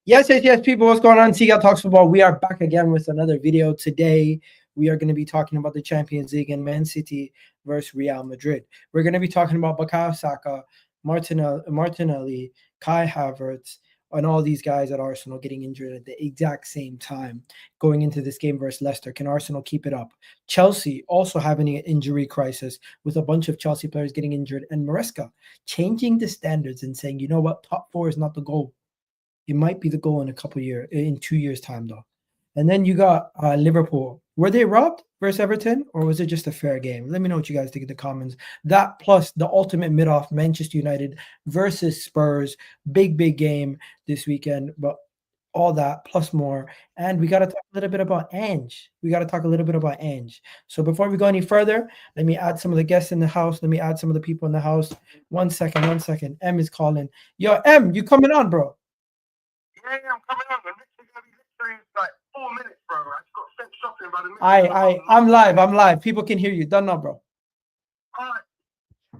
Yes, people. What's going on? Egal Talks Football. We are back again with another video. Today, we are going to be talking about the Champions League and Man City versus Real Madrid. We're going to be talking about Bukayo Saka, Martinelli, Kai Havertz, and all these guys at Arsenal getting injured at the exact same time going into this game versus Leicester. Can Arsenal keep it up? Chelsea also having an injury crisis with a bunch of Chelsea players getting injured, and Maresca changing the standards and saying, you know what, top four is not the goal. It might be the goal in 2 years' time, though. And then you got Liverpool. Were they robbed versus Everton, or was it just a fair game? Let me know what you guys think in the comments. That plus the ultimate mid-off, Manchester United versus Spurs. Big game this weekend. But all that plus more. And we got to talk a little bit about Ange. So before we go any further, let me add some of the guests in the house. Let me add some of the people in the house. One second. M is calling. Yo, M, you coming on, bro? Yeah, I'm coming on. I'm literally going to be literally like 4 minutes, bro. I just got sent shopping about a minute. I'm live. People can hear you. Done now, bro. All right.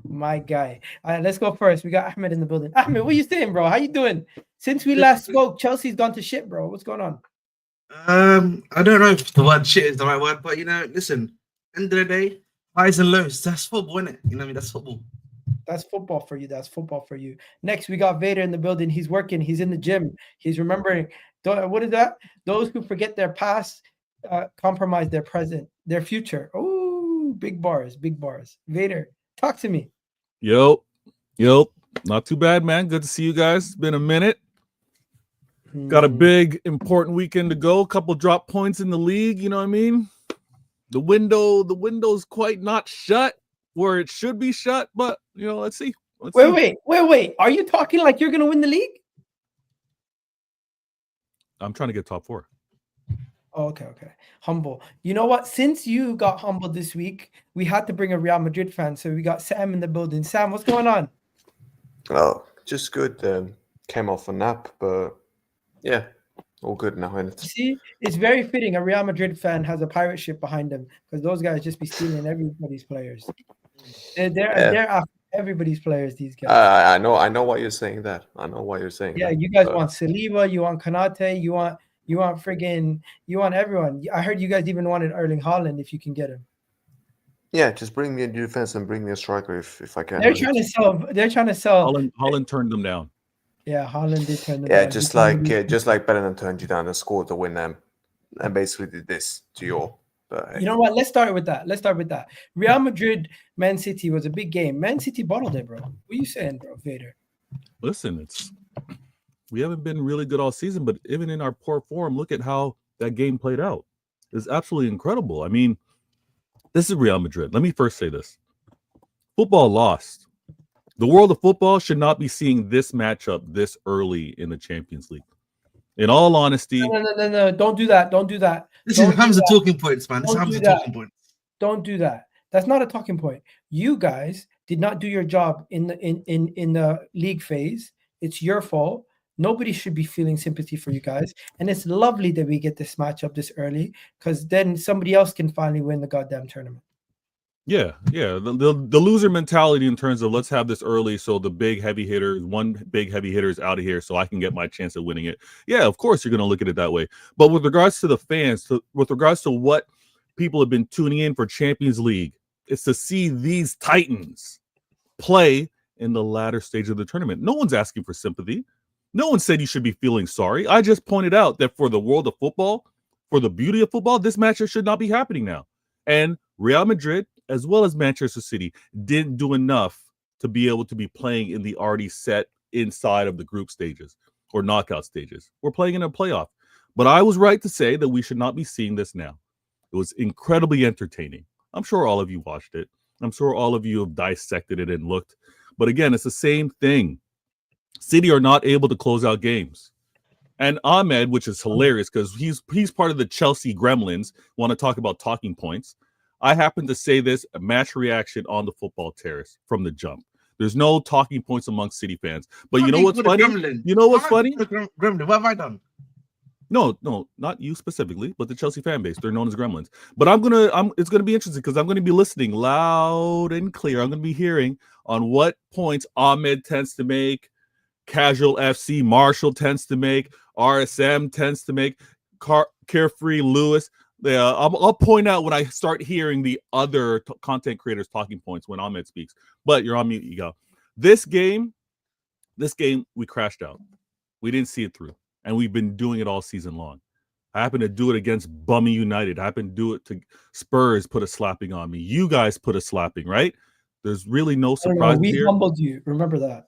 My guy. All right, let's go first. We got Ahmed in the building. Ahmed, what you saying, bro? How you doing? Since we last spoke, Chelsea's gone to shit, bro. What's going on? I don't know if the word shit is the right word, but listen, end of the day, highs and lows. That's football, isn't it? You know what I mean? That's football. That's football for you. Next, we got Vader in the building. He's working. He's in the gym. He's remembering. What is that? Those who forget their past compromise their present, their future. Oh, big bars. Vader, talk to me. Yo. Not too bad, man. Good to see you guys. It's been a minute. Got a big, important weekend to go. A couple drop points in the league. You know what I mean? The window's quite not shut where it should be shut, but let's see. Wait. Are you talking like you're gonna win the league? I'm trying to get top four. Oh, okay. Humble. You know what? Since you got humbled this week, we had to bring a Real Madrid fan. So we got Sam in the building. Sam, what's going on? Oh, just good. Came off a nap, but yeah, all good now. See, it's very fitting. A Real Madrid fan has a pirate ship behind them because those guys just be stealing everybody's players. They're after everybody's players. These guys. I know why you're saying that. Yeah, you guys want Saliba, you want Konate, you want everyone. I heard you guys even wanted Erling Haaland if you can get him. Yeah, just bring me a defense and bring me a striker if I can. They're trying to sell. Haaland turned them down. Yeah, Haaland did turn them down. Yeah, just like Bellingham turned you down and scored to win them, and basically did this to you all. But you know what? Let's start with that. Real Madrid, Man City was a big game. Man City bottled it, bro. What are you saying, bro, Vader? Listen, we haven't been really good all season, but even in our poor form, look at how that game played out. It's absolutely incredible. I mean, this is Real Madrid. Let me first say this. Football lost. The world of football should not be seeing this matchup this early in the Champions League. In all honesty. No. Don't do that. This is Hamza talking points, man. This is Hamza talking points. Don't do that. That's not a talking point. You guys did not do your job in the league phase. It's your fault. Nobody should be feeling sympathy for you guys. And it's lovely that we get this matchup this early because then somebody else can finally win the goddamn tournament. Yeah. The loser mentality in terms of let's have this early so the one big heavy hitter is out of here so I can get my chance at winning it. Yeah, of course you're going to look at it that way. But with regards to the fans, with regards to what people have been tuning in for Champions League, it's to see these Titans play in the latter stage of the tournament. No one's asking for sympathy. No one said you should be feeling sorry. I just pointed out that for the world of football, for the beauty of football, this matchup should not be happening now. And Real Madrid, as well as Manchester City, didn't do enough to be able to be playing in the already set inside of the group stages or knockout stages. We're playing in a playoff. But I was right to say that we should not be seeing this now. It was incredibly entertaining. I'm sure all of you watched it. I'm sure all of you have dissected it and looked. But again, it's the same thing. City are not able to close out games. And Ahmed, which is hilarious because he's part of the Chelsea gremlins, want to talk about talking points. I happen to say this, a match reaction on the football terrace from the jump. There's no talking points amongst City fans. But you know what's funny? You know what's funny? Gremlin, what have I done? No, not you specifically, but the Chelsea fan base. They're known as gremlins. But it's gonna be interesting because I'm gonna be listening loud and clear. I'm gonna be hearing on what points Ahmed tends to make, Casual FC, Marshall tends to make, RSM tends to make, Carefree, Lewis. I'll point out when I start hearing the other content creators talking points when Ahmed speaks. But you're on mute, Egal. This game, we crashed out. We didn't see it through. And we've been doing it all season long. I happened to do it against Bummy United. I happened to do it to Spurs, put a slapping on me. You guys put a slapping, right? There's really no surprise we here. humbled you. Remember that.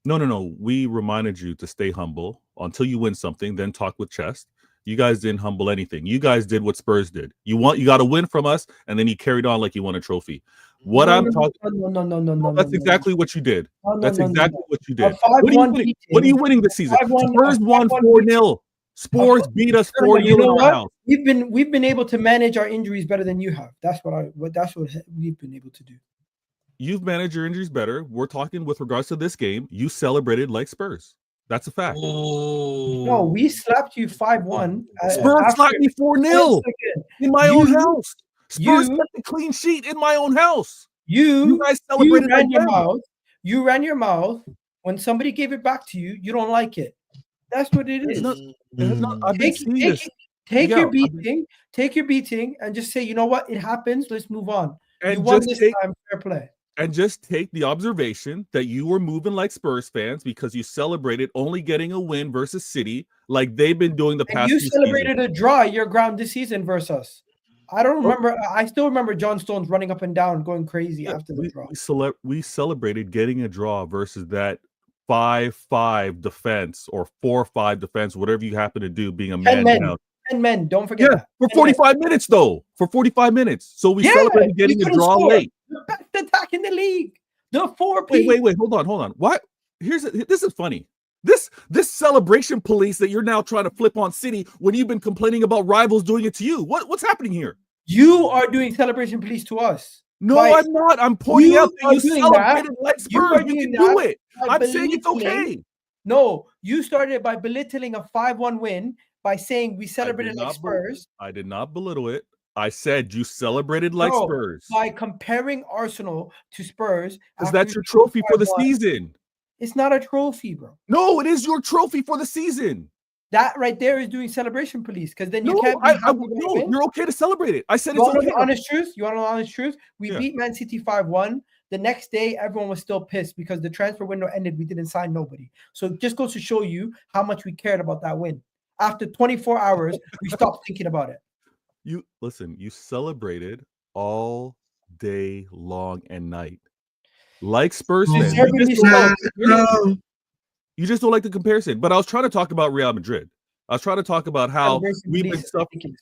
No. We reminded you to stay humble until you win something, then talk with chest. You guys didn't humble anything. You guys did what Spurs did. You got to win from us, and then you carried on like you won a trophy. No. That's exactly what you did. That's exactly what you did. What are you winning this season? Spurs won 4-0. Spurs beat us 4-0 in our house. We've been able to manage our injuries better than you have. That's what we've been able to do. You've managed your injuries better. We're talking with regards to this game. You celebrated like Spurs. That's a fact. Oh. No, we slapped you 5-1. Spurs slapped me 4-0 in my own house. Spurs kept a clean sheet in my own house. You guys celebrated. You ran your mouth. You ran your mouth. When somebody gave it back to you, you don't like it. That's what it is. Take your beating. Take your beating and just say, you know what? It happens. Let's move on. And you won this time. Fair play. And just take the observation that you were moving like Spurs fans because you celebrated only getting a win versus City like they've been doing the past. You celebrated a draw at your ground this season versus us. I don't remember. I still remember John Stones running up and down, going crazy after the draw. We celebrated getting a draw versus that 5-5 defense or 4-5 defense, whatever you happen to do, being a man down. 10 men. Don't forget that. For 45 minutes, though. For 45 minutes. So we celebrated getting a draw late. The best attack in the league. The 4 Wait. Hold on. What? This is funny. This celebration police that you're now trying to flip on City when you've been complaining about rivals doing it to you. What's happening here? You are doing celebration police to us. No, I'm not. I'm pointing out that you celebrated like Spurs. You can do it. I'm saying it's okay. No, you started it by belittling a 5-1 win by saying we celebrated like Spurs. I did not belittle it. I said you celebrated like Spurs. By comparing Arsenal to Spurs. Is that your trophy for the season? It's not a trophy, bro. No, it is your trophy for the season. That right there is doing celebration police because then you can't. No, you're okay to celebrate it. I said it's okay. Honest truth. You want to know the honest truth? We beat Man City 5-1. The next day, everyone was still pissed because the transfer window ended. We didn't sign nobody. So it just goes to show you how much we cared about that win. After 24 hours, we stopped thinking about it. You celebrated all day long and night. Like Spurs fans. You just don't like the comparison. But I was trying to talk about Real Madrid. I was trying to talk about how we've been suffering.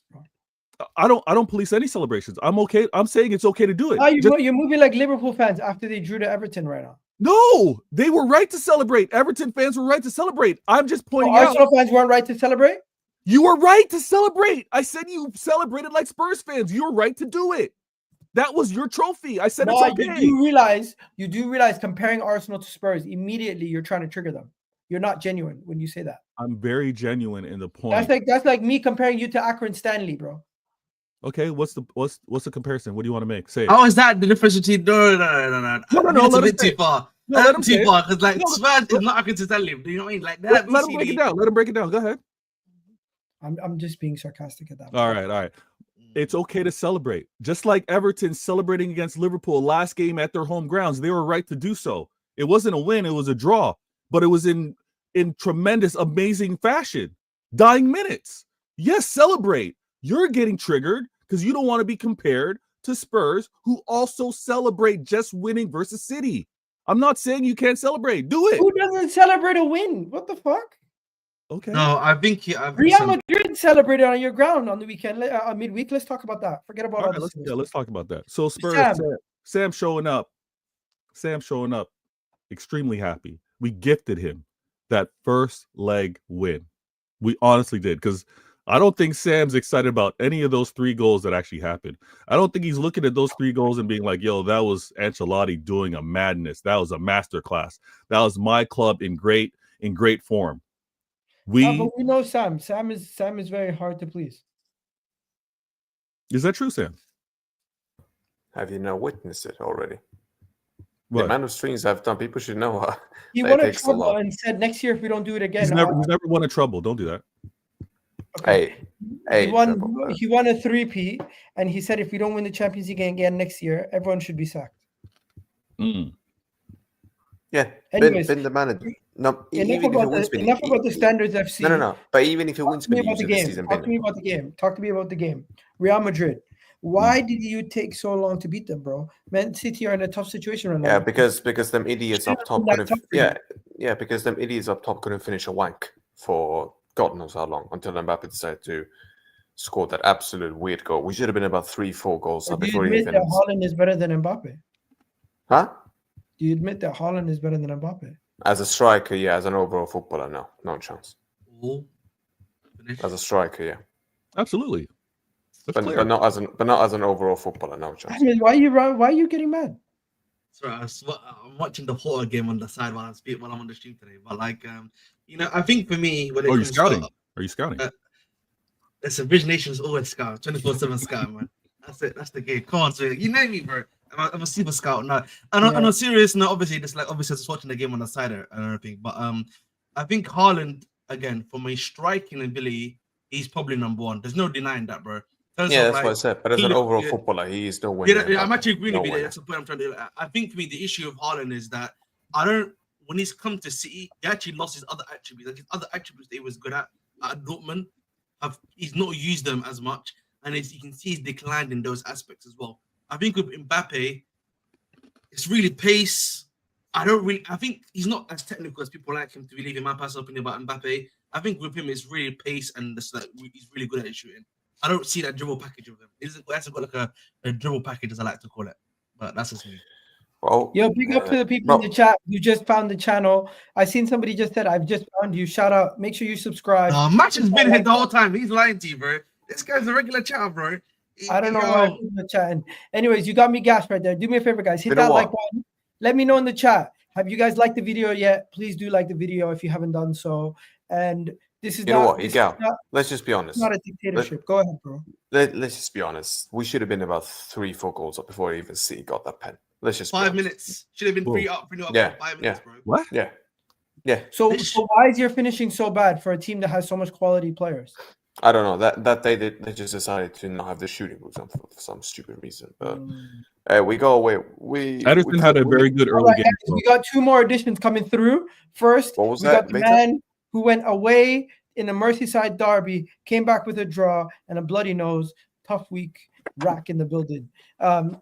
I don't police any celebrations. I'm okay. I'm saying it's okay to do it. You're moving like Liverpool fans after they drew to Everton right now. No, they were right to celebrate. Everton fans were right to celebrate. I'm just pointing out. Arsenal fans weren't right to celebrate? You were right to celebrate. I said you celebrated like Spurs fans. You were right to do it. That was your trophy. I said it's okay. You do realize comparing Arsenal to Spurs, immediately you're trying to trigger them. You're not genuine when you say that. I'm very genuine in the point. That's like me comparing you to Akron Stanley, bro. Okay, what's the comparison? What do you want to make? Say it. How is that the difference between no? It's a bit too far. Let him too far because like Spurs is not Akron Stanley. Do you know what I mean? Like that. Let him break it down. Let him break it down. Go ahead. I'm just being sarcastic at that point. All right. It's okay to celebrate. Just like Everton celebrating against Liverpool last game at their home grounds, they were right to do so. It wasn't a win, it was a draw, but it was in tremendous, amazing fashion. Dying minutes. Yes, celebrate. You're getting triggered because you don't want to be compared to Spurs, who also celebrate just winning versus City. I'm not saying you can't celebrate. Do it. Who doesn't celebrate a win? What the fuck? Okay. No, I think Real Madrid celebrated on your ground on the weekend, midweek. Let's talk about that. Forget about all this. Let's talk about that. So Spurs, Sam showing up. Extremely happy. We gifted him that first leg win. We honestly did, because I don't think Sam's excited about any of those 3 goals that actually happened. I don't think he's looking at those 3 goals and being like, yo, that was Ancelotti doing a madness. That was a masterclass. That was my club in great form. But we know Sam. Sam is very hard to please. Is that true, Sam? Have you now witnessed it already? What? amount of streams I've done, people should know. He that won it a takes a trouble lot. and said next year if we don't do it again. He's never won a trouble. Don't do that. Okay. Hey, He won. trouble, He won a 3-peat, and he said if we don't win the Champions League again next year, everyone should be sacked. Mm. yeah, Anyways, been the manager. No, enough about the standards FC. No. But even if he wins Talk to me Benny about the this game. season, Talk to me about the game. Talk to me about the game. Real Madrid. Why did you take so long to beat them, bro? Man City are in a tough situation right now. yeah, because them idiots up top that couldn't. tough for you. Yeah, because them idiots up top couldn't finish a wank for God knows how long until Mbappe decided to score that absolute weird goal. We should have been about 3-4 goals up Do you before admit even. that Haaland is better than Mbappe? Huh? Do you admit that Haaland is better than Mbappe? As a striker, yeah. As an overall footballer, no chance. Ooh. Finish. As a striker, yeah. Absolutely. That's But clear. not as an overall footballer, no I chance. mean, why are you getting mad? Sorry, I'm watching the Porter game on the side while I'm on the stream today. But like, I think for me, when it Oh, you're comes scouting. to, Are you scouting? listen, Vision Nation is always scout, 24/7 scout, man. That's it. That's the game. Come on, so you know me, bro. I'm a super scout now. And on a serious note, obviously, I was watching the game on the side and everything. But I think Haaland, again, from a striking ability, he's probably number one. There's no denying that, bro. Yeah, that's what I said. But as an overall footballer, he is no winner. Yeah, I'm actually agreeing No with you. winner. That's the point I'm trying to. I think for me, the issue of Haaland is that when he's come to City, he actually lost his other attributes. Like his other attributes that he was good at Dortmund, he's not used them as much, and you can see he's declined in those aspects as well. I think with Mbappe, it's really pace. I think he's not as technical as people like him to believe. In my personal opinion about Mbappe, I think with him it's really pace and he's really good at shooting. I don't see that dribble package of him. He hasn't got like a dribble package, as I like to call it. But that's just me. Well, Yo, big up to the people in the chat who just found the channel. I seen somebody just said, I've just found you. Shout out. Make sure you subscribe. Match has been here the whole time. He's lying to you, bro. This guy's a regular chat, bro. I don't know why people are chatting. Anyways, you got me gassed right there. Do me a favor, guys. Hit that like button. Let me know in the chat. Have you guys liked the video yet? Please do like the video if you haven't done so. And this is Egal. Let's just be honest. It's not a dictatorship. Go ahead, bro. Let's just be honest. We should have been about 3-4 goals up before even City got that pen. Let's just 5 minutes. Should have been 3 up, 5 minutes, bro. What? Yeah. So why is your finishing so bad for a team that has so much quality players? I don't know. That day they just decided to not have the shooting boots on for some stupid reason. But we go away. Ederson had a very good early game. Guys, we got 2 more additions coming through. First, we got the man who went away in a Merseyside derby, came back with a draw and a bloody nose. Tough week. Rack in the building.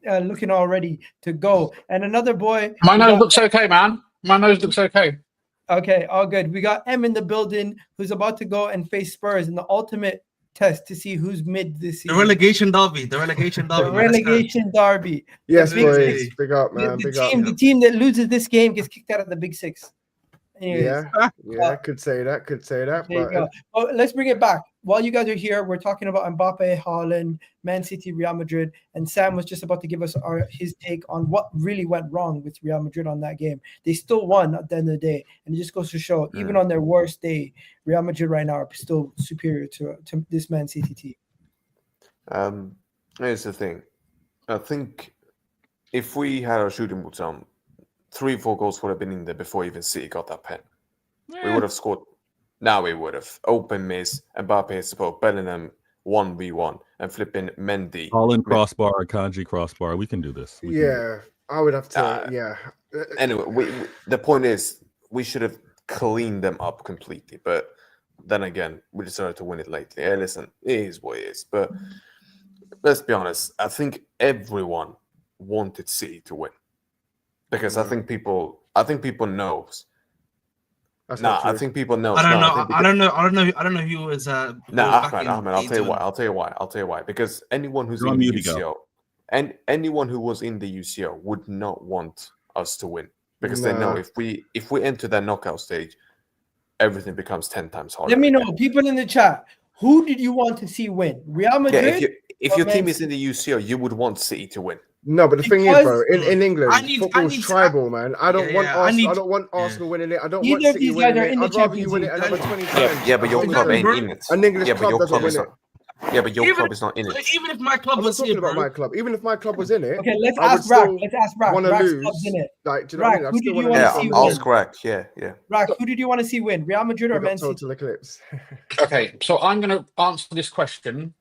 Looking all ready to go. And another boy. My nose looks okay, man. My nose looks okay. Okay, all good. We got M in the building who's about to go and face Spurs in the ultimate test to see who's mid this season. The relegation derby. The relegation derby. Yes, boys. Big up, man. The team that loses this game gets kicked out of the Big Six. Anyways, yeah, could say that. But let's bring it back. While you guys are here, we're talking about Mbappe, Haaland, Man City, Real Madrid, and Sam was just about to give us his take on what really went wrong with Real Madrid on that game. They still won at the end of the day, and it just goes to show, even on their worst day, Real Madrid right now are still superior to this Man City team. Here's the thing. I think if we had our shooting boots on, 3-4 goals would have been in there before even City got that pen. We would have scored. Now we would have. Open miss, Mbappe support, Bellingham 1v1, and flipping Mendy. Haaland crossbar, akanji crossbar. We can do this. I would have to. Anyway, the point is, we should have cleaned them up completely. But then again, we decided to win it lately. Hey, listen, it is what it is. But let's be honest. I think everyone wanted City to win. Because I think people knows. I think people know. I don't know who was. Ahmed, I'll tell you why. Because anyone who's in the UCL, and anyone who was in the UCL would not want us to win because they know if we enter that knockout stage, everything becomes 10 times harder. Let me know, people in the chat. Who did you want to see win? Real Madrid? Yeah, if your team is in the UCL, you would want City to win. No, but the thing is, bro, in England, football's tribal, man. I don't want Arsenal winning it. I don't want City winning it. I'd rather you win it another 20 times. Yeah, but your club ain't in it. An English club doesn't win it. Yeah, but your club is not in it. Even if my club I'm was not talking here, about bro. my club. Even if my club was in it, Okay, let's I would ask Rack. still Let's ask Rack. want to Rack's lose. club's in it. Like, do you know what I mean? Rack, I'd who still did you wanna want to lose see on I'll win? the- scratch. Yeah. Rack, who did you want to see win? Real Madrid or Big up Man City? Total Eclipse. Okay, so I'm going to answer this question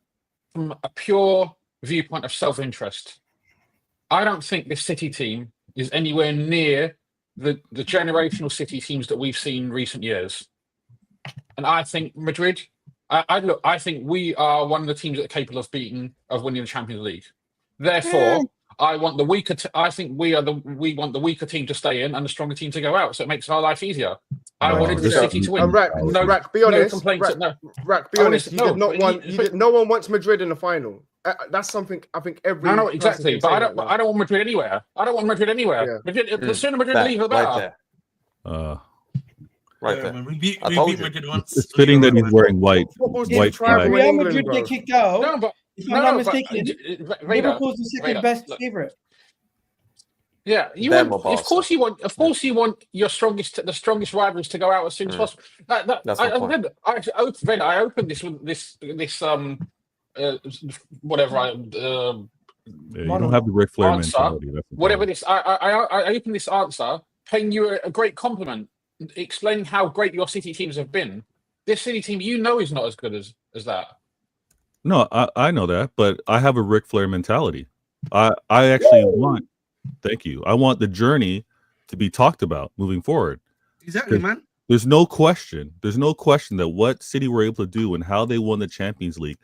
from a pure viewpoint of self-interest. I don't think this City team is anywhere near the generational City teams that we've seen in recent years. And I think Madrid, I think we are one of the teams that are capable of winning the Champions League. Therefore, I want the weaker. I think we want the weaker team to stay in and the stronger team to go out. So it makes our life easier. I wanted the City to win. Rack, be honest. No complaints. Rack, be honest. You did not want. No one wants Madrid in the final. That's something I think every. No, exactly. But I don't want Madrid anywhere. I don't want Madrid anywhere. Yeah. Madrid, the sooner Madrid leave, the better. Right there. We beat Madrid once. It's fitting that he's wearing white. If flag. Real Madrid get kicked out, No, but if I'm not mistaken, Liverpool's the second best favorite. Yeah, of course you want the strongest rivals to go out as soon as possible. I opened this with this whatever you don't have the Ric Flair answer. mentality. Whatever this, I opened this answer paying you a great compliment, explaining how great your City teams have been. This City team, is not as good as that. No, I know that, but I have a Ric Flair mentality. I actually want. Thank you. I want the journey to be talked about moving forward. Exactly, man. There's no question. There's no question that what City were able to do and how they won the Champions League,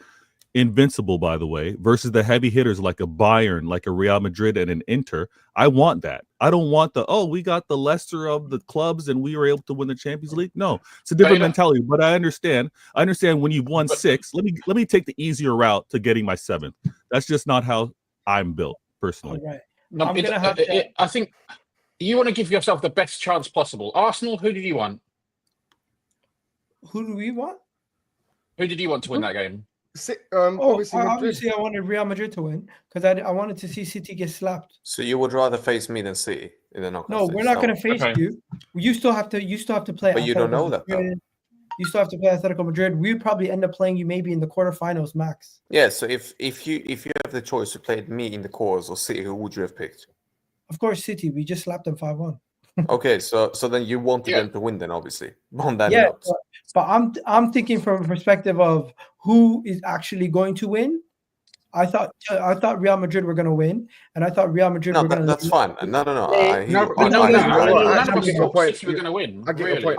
invincible, by the way, versus the heavy hitters like a Bayern, like a Real Madrid and an Inter. I want that. I don't want we got the Leicester of the clubs and we were able to win the Champions League. No, it's a different mentality. But I understand. When you've won 6, let me take the easier route to getting my 7th. That's just not how I'm built personally. All right. No, I think you want to give yourself the best chance possible. Arsenal, who did you want? Who do we want? Who did you want to win that game? Obviously, I wanted Real Madrid to win because I wanted to see City get slapped. So you would rather face me than City in the knockout? No, we're not going to face you. You still have to play. But you don't know that, though. You still have to play Atletico Madrid. We'd probably end up playing you maybe in the quarterfinals max. Yeah. So if you have the choice to play me in the quarters or City, who would you have picked? Of course, City. We just slapped them 5-1. Okay, so then you wanted them to win, then obviously on that yeah, note. But I'm thinking from a perspective of who is actually going to win. I thought Real Madrid were going to win, and I thought Real Madrid were going to. That's fine. No. I get your point.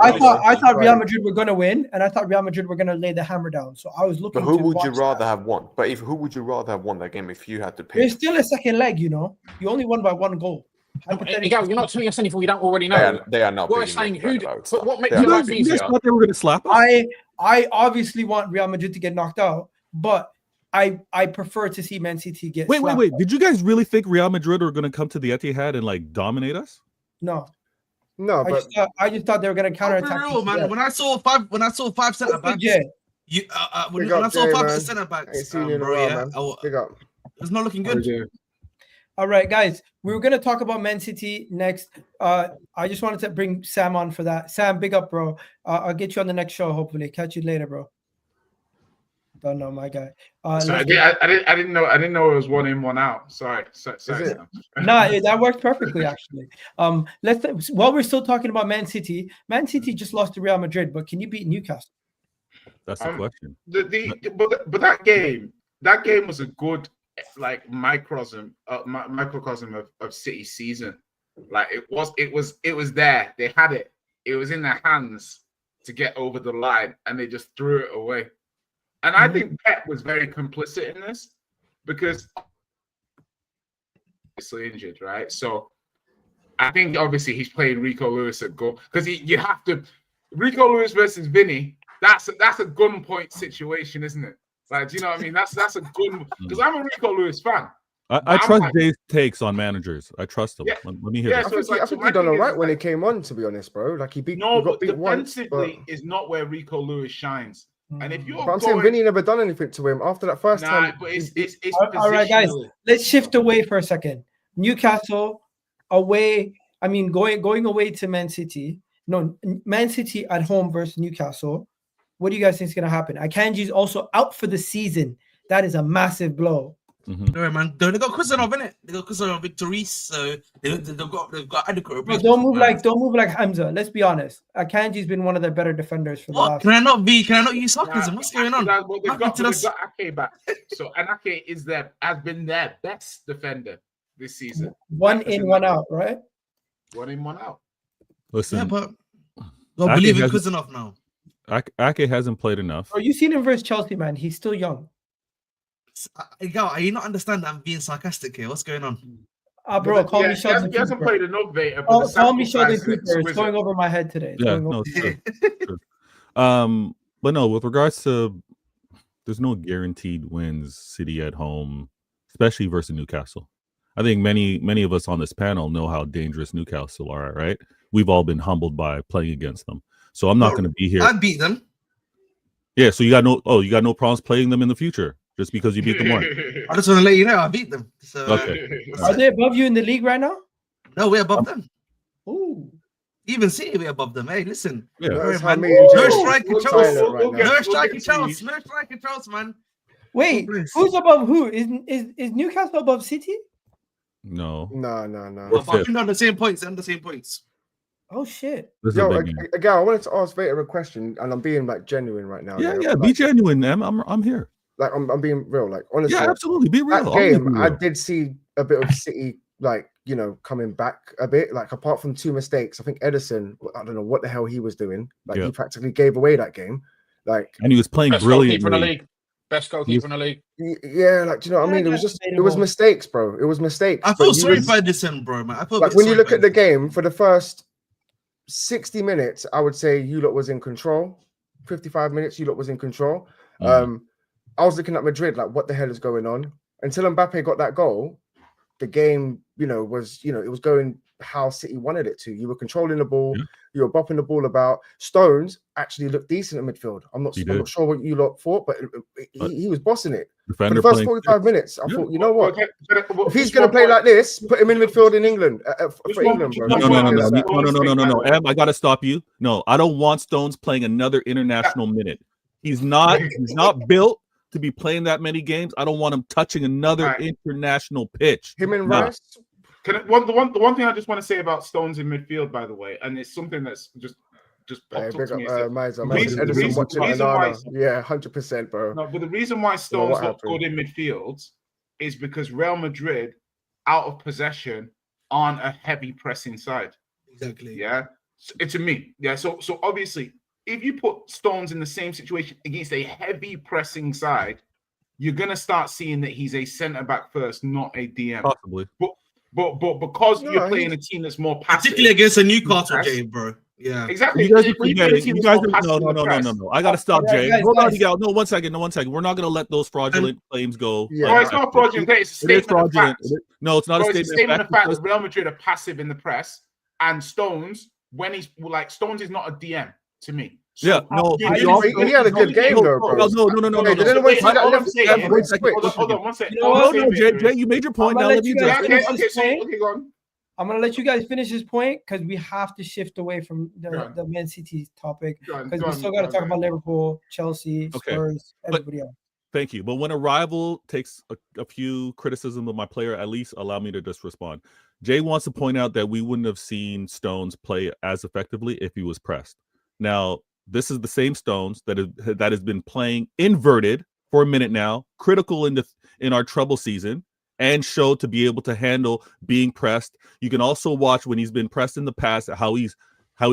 I thought Real Madrid were going to win, and I thought Real Madrid were going to lay the hammer down. So I was looking. But who would you rather have won? But who would you rather have won that game if you had to pick? There's still a second leg, You only won by 1 goal. Egal, you're not telling us anything we don't already know. They are not. We're saying who. But what makes your life easier? You guys thought they were going to slap us? I obviously want Real Madrid to get knocked out, but I prefer to see Man City get. Wait. Did you guys really think Real Madrid were going to come to the Etihad and dominate us? No. But I just thought they were going to counterattack. Real, man. When I saw 5 centre backs, when I saw 5 centre backs, it's not looking good. All right, guys, we were going to talk about Man City next. I just wanted to bring Sam on for that. Sam, big up, bro. I'll get you on the next show, hopefully. Catch you later, bro. Don't know, my guy. I didn't know it was 1 in, 1 out. Sorry. That worked perfectly, actually. While we're still talking about Man City just lost to Real Madrid, but can you beat Newcastle? That's the question. But that game was a good microcosm of City's season. It was there. They had it. It was in their hands to get over the line, and they just threw it away. And I think Pep was very complicit in this because obviously injured, right? So I think obviously he's playing Rico Lewis at goal because you have to. Rico Lewis versus Vinny. That's a gunpoint situation, isn't it? Do you know what I mean? That's a good because I'm a Rico Lewis fan. I trust Dave's takes on managers. I trust him. Yeah. Let me hear this. I think he done all right when he came on, to be honest, bro. He beat. But defensively is not where Rico Lewis shines. And if you're, I'm saying Vinny never done anything to him after that first time. But it's all right, guys. Let's shift away for a second. Newcastle away. I mean, going away to Man City. No, Man City at home versus Newcastle. What do you guys think is going to happen? Akanji's also out for the season. That is a massive blow. No, man. They got Kusanov, innit? They got Kusanov, Victories, so they've got adequate replacements. Don't move like Hamza. Let's be honest. Akanji's been one of their better defenders for the last. Can I not use sarcasm? What's going on? They've got Ake back. So Ake has been their best defender this season. One in, one out, right? One in, one out. Listen, yeah, but I believe in Kusanov now. Ake hasn't played enough. Oh, you've seen him versus Chelsea, man. He's still young. Egal, are you not understand that I'm being sarcastic here? What's going on? Bro, call me Sheldon. He hasn't played enough, Vator. Call me Sheldon Cooper. It's going over my head today. Yeah, no, it's true. But no, with regards to, there's no guaranteed wins City at home, especially versus Newcastle. I think many of us on this panel know how dangerous Newcastle are, right? We've all been humbled by playing against them. So I'm not going to be here. I beat them. Yeah, so you got no problems playing them in the future just because you beat them once. I just want to let you know I beat them. So, okay. Are they above you in the league right now? No, we're above them. Ooh. Even City, we're above them. Hey, listen. Yeah. No striker Charles, man. Wait, who's above who? Is Newcastle above City? No. Well, we're on the same points. Oh shit! Yo, Egal, I wanted to ask Vator a question, and I'm being like genuine right now. Yeah, like, be genuine, man. I'm here. Like I'm being real. Like honestly, yeah, absolutely, be real. That game, I did see a bit of City, like coming back a bit. Like apart from 2 mistakes, I think Edison, I don't know what the hell he was doing. Like he practically gave away that game. Like, and he was playing brilliantly. Best goalkeeper in the league. Yeah, like, do you know what I mean? It was mistakes, bro. It was mistakes. I feel sorry for Edison, bro, man. I feel like when you look at the game for the first 60 minutes, I would say you lot was in control. 55 minutes, you lot was in control. I was looking at Madrid, like, what the hell is going on? Until Mbappe got that goal, the game, was, it was going how City wanted it to. You were controlling the ball, you were bopping the ball about. Stones actually looked decent in midfield. I'm not sure what you lot thought, but he was bossing it. For the first 45 minutes, I thought, you know what? If he's going to play like this, put him in midfield in England for England, bro. No. Em, I got to stop you. No, I don't want Stones playing another international minute. He's not built to be playing that many games. I don't want him touching another international pitch. Him and Rice. The one thing I just want to say about Stones in midfield, by the way, and it's something that's just popped up to me. Yeah, 100%, bro. No, but the reason why Stones look good in midfield is because Real Madrid, out of possession, aren't a heavy pressing side. Exactly. Yeah. To me. Yeah. So obviously, if you put Stones in the same situation against a heavy pressing side, you're gonna start seeing that he's a centre back first, not a DM. Possibly. But because you're playing a team that's more passive, particularly against a Newcastle game, bro. Yeah, exactly. No. I gotta stop, Jay. Hold on, Egal. No, one second. We're not gonna let those fraudulent claims go. Yeah. It's not fraudulent. It's a statement of fact. No, it's not a statement of fact. Real Madrid are passive in the press, and Stones, when he's like, Stones is not a DM to me. So, he had a good game though, bro. No. Hold on, one second. No, Jay, you made your point. Now let me just. Okay, go on. I'm gonna let you guys finish this point because we have to shift away from the Man City topic because we still got to talk about Liverpool, Chelsea, Spurs, everybody else. Thank you. But when a rival takes a few criticism of my player, at least allow me to just respond. Jay wants to point out that we wouldn't have seen Stones play as effectively if he was pressed. Now, this is the same Stones that has been playing inverted for a minute now, critical in our trouble season, and showed to be able to handle being pressed. You can also watch when he's been pressed in the past how he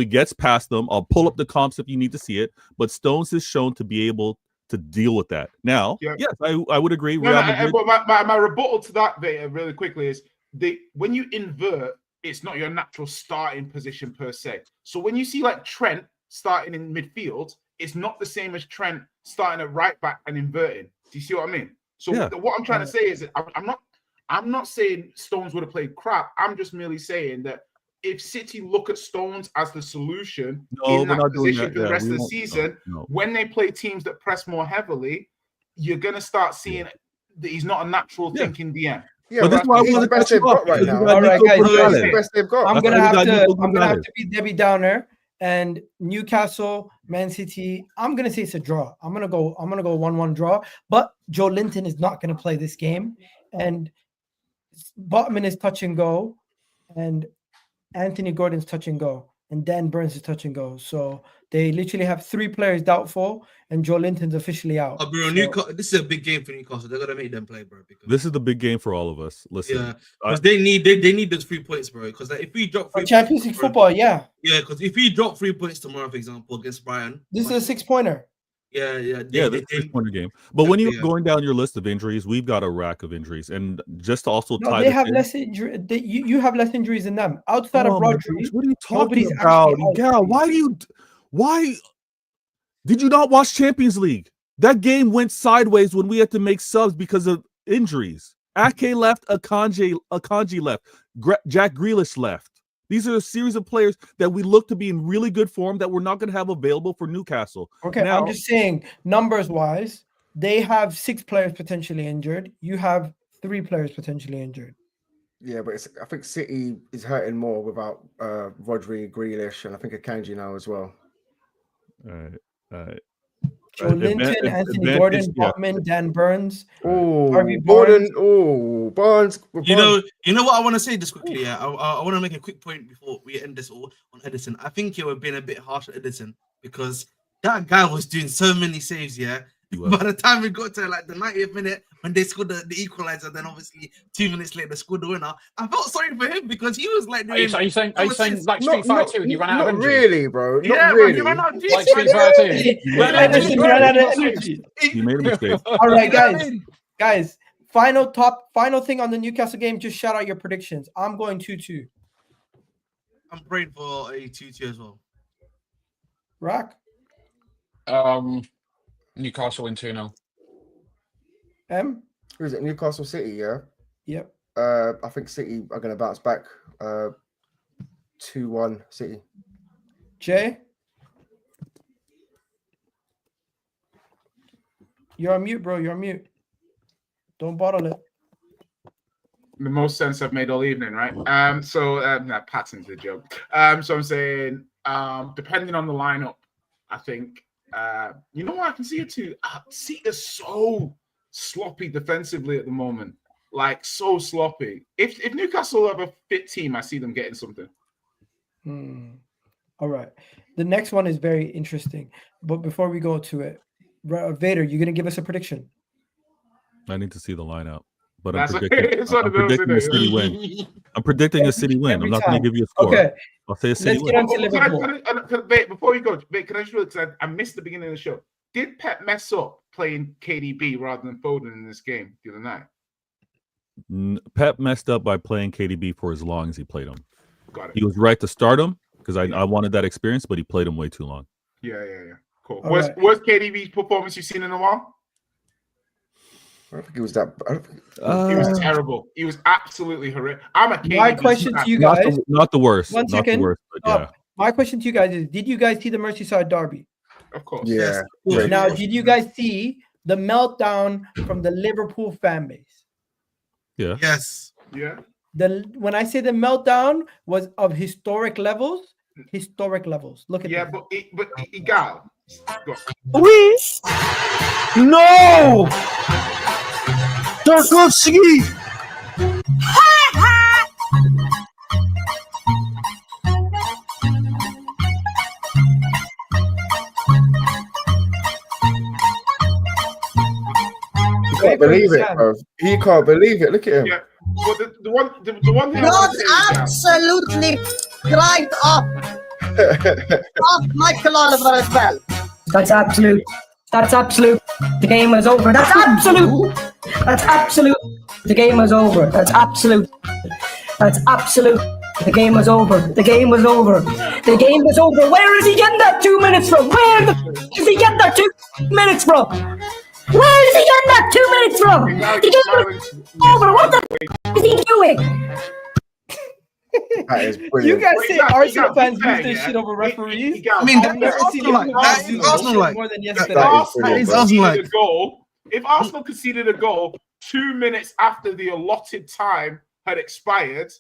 gets past them. I'll pull up the comps if you need to see it, but Stones is shown to be able to deal with that. Now, yes, I would agree. My rebuttal to that, Vator, really quickly is when you invert, it's not your natural starting position per se. So when you see like Trent starting in midfield, it's not the same as Trent starting at right back and inverting. Do you see what I mean? So what I'm trying to say is that I'm not saying Stones would have played crap. I'm just merely saying that if City look at Stones as the solution in that position for the rest of the season, when they play teams that press more heavily, you're going to start seeing that he's not a natural thinking DM. Yeah, but this is why he's the best they've got right now. All right, guys, the best they've got. I'm gonna have to be Debbie Downer. And Newcastle Man City, I'm gonna say it's a draw. I'm gonna go 1-1 draw. But Joe Linton is not gonna play this game, and Botman is touch and go, and Anthony Gordon's touch and go, and Dan Burns is touch and go. So they literally have 3 players doubtful, and Joe Linton's officially out. Bro, So, Newcastle, this is a big game for Newcastle. They're gonna make them play, bro. Because, This is the big game for all of us. Listen, yeah, because they need those 3 points, bro. Because like, if we drop 3 Champions League points, bro, football, yeah. yeah, because if we drop 3 points tomorrow, for example, against Brighton, This is a 6-pointer. yeah, this is a point game. But when you're going down your list of injuries, we've got a rack of injuries, and just to also No, tie they this have in- less injury. You have less injuries than them. Outside of Oh my Rodri, gosh, what are you talking nobody's about? actually out. Egal, why did you not watch Champions League? That game went sideways when we had to make subs because of injuries. Ake left, Akanji left, Jack Grealish left. These are a series of players that we look to be in really good form that we're not going to have available for Newcastle. Okay, Now, I'm just saying, numbers-wise, they have 6 players potentially injured. You have 3 players potentially injured. Yeah, but I think City is hurting more without Rodri, Grealish, and I think Akanji now as well. all right. Joe Linton, Anthony Gordon, Botman, Dan Burns. Oh, Harvey Gordon. Oh, Barnes. You know what I want to say just quickly. Yeah, I want to make a quick point before we end this all on Edison. I think you were being a bit harsh on Edison because that guy was doing so many saves. Yeah, by the time we got to like the 90th minute when they scored the equalizer, then obviously 2 minutes later they scored the winner. I felt sorry for him because he was like, Are you saying like Street Fighter 2? He ran out of Not energy. really, bro. Not yeah, really. bro, he ran out of Like Street Fighter 2. Edison ran out of energy. He made a mistake. All right, guys. Final thing on the Newcastle game. Just shout out your predictions. I'm going 2-2. I'm praying for a 2-2 as well. Rock. Newcastle win 2-0. M. Who's it? Newcastle City, yeah? Yep. I think City are going to bounce back 2-1 City. Jay. You're on mute, bro. You're on mute. Don't bottle it. The most sense I've made all evening, right? That Patson's a joke. So I'm saying, depending on the lineup, I think, you know what I can see it too. City is so sloppy defensively at the moment, like so sloppy. If Newcastle have a fit team, I see them getting something. All right. The next one is very interesting, but before we go to it, Vader, you're gonna give us a prediction. I need to see the lineup, but That's I'm predicting a City win. I'm predicting a City win. I'm not going to give you a score. Okay. I'll say a City Let's win. get on to Liverpool. Wait, before you go, can I just really, because I missed the beginning of the show. Did Pep mess up playing KDB rather than Foden in this game the other night? Pep messed up by playing KDB for as long as he played him. Got it. He was right to start him because I wanted that experience, but he played him way too long. Yeah. Cool. All Was right. KDB's performance you've seen in a while? I don't think it was that. He was terrible. He was absolutely horrific. I'm a KDB. My question to you guys. Not the worst. One Not second. the worst, but yeah. My question to you guys is: did you guys see the Merseyside derby? Of course. Yeah. Yes. Now, did you guys see the meltdown from the Liverpool fan base? Yeah. Yes. Yeah. When I say the meltdown was of historic levels. Look at Yeah, that. but Egal. Go. Oui. No. Tarkovsky. He can't believe it, bro. He can't believe it. Look at him. Yeah. Well, the one thing I Not want to say is absolutely right off Michael Oliver as well. That's absolute. That's absolute. The game is over. That's absolute. That's absolute. The game is over. That's absolute. That's absolute. The game was over. The game was over. The game was over. Where is he getting that 2 minutes from? Where is he getting that 2 minutes from? Where is he getting that 2 minutes from? The game is over. What the f is he doing? That is You brilliant. guys say Egal, Arsenal fans Egal, lose their yeah. shit over referees. Egal, I mean, I've never seen Arsenal Liverpool like- fans Arsenal lose like- more than That yesterday. is Arsenal brilliant, bro. Arsenal conceded like- a goal. If Arsenal conceded a goal 2 minutes after the allotted time had expired,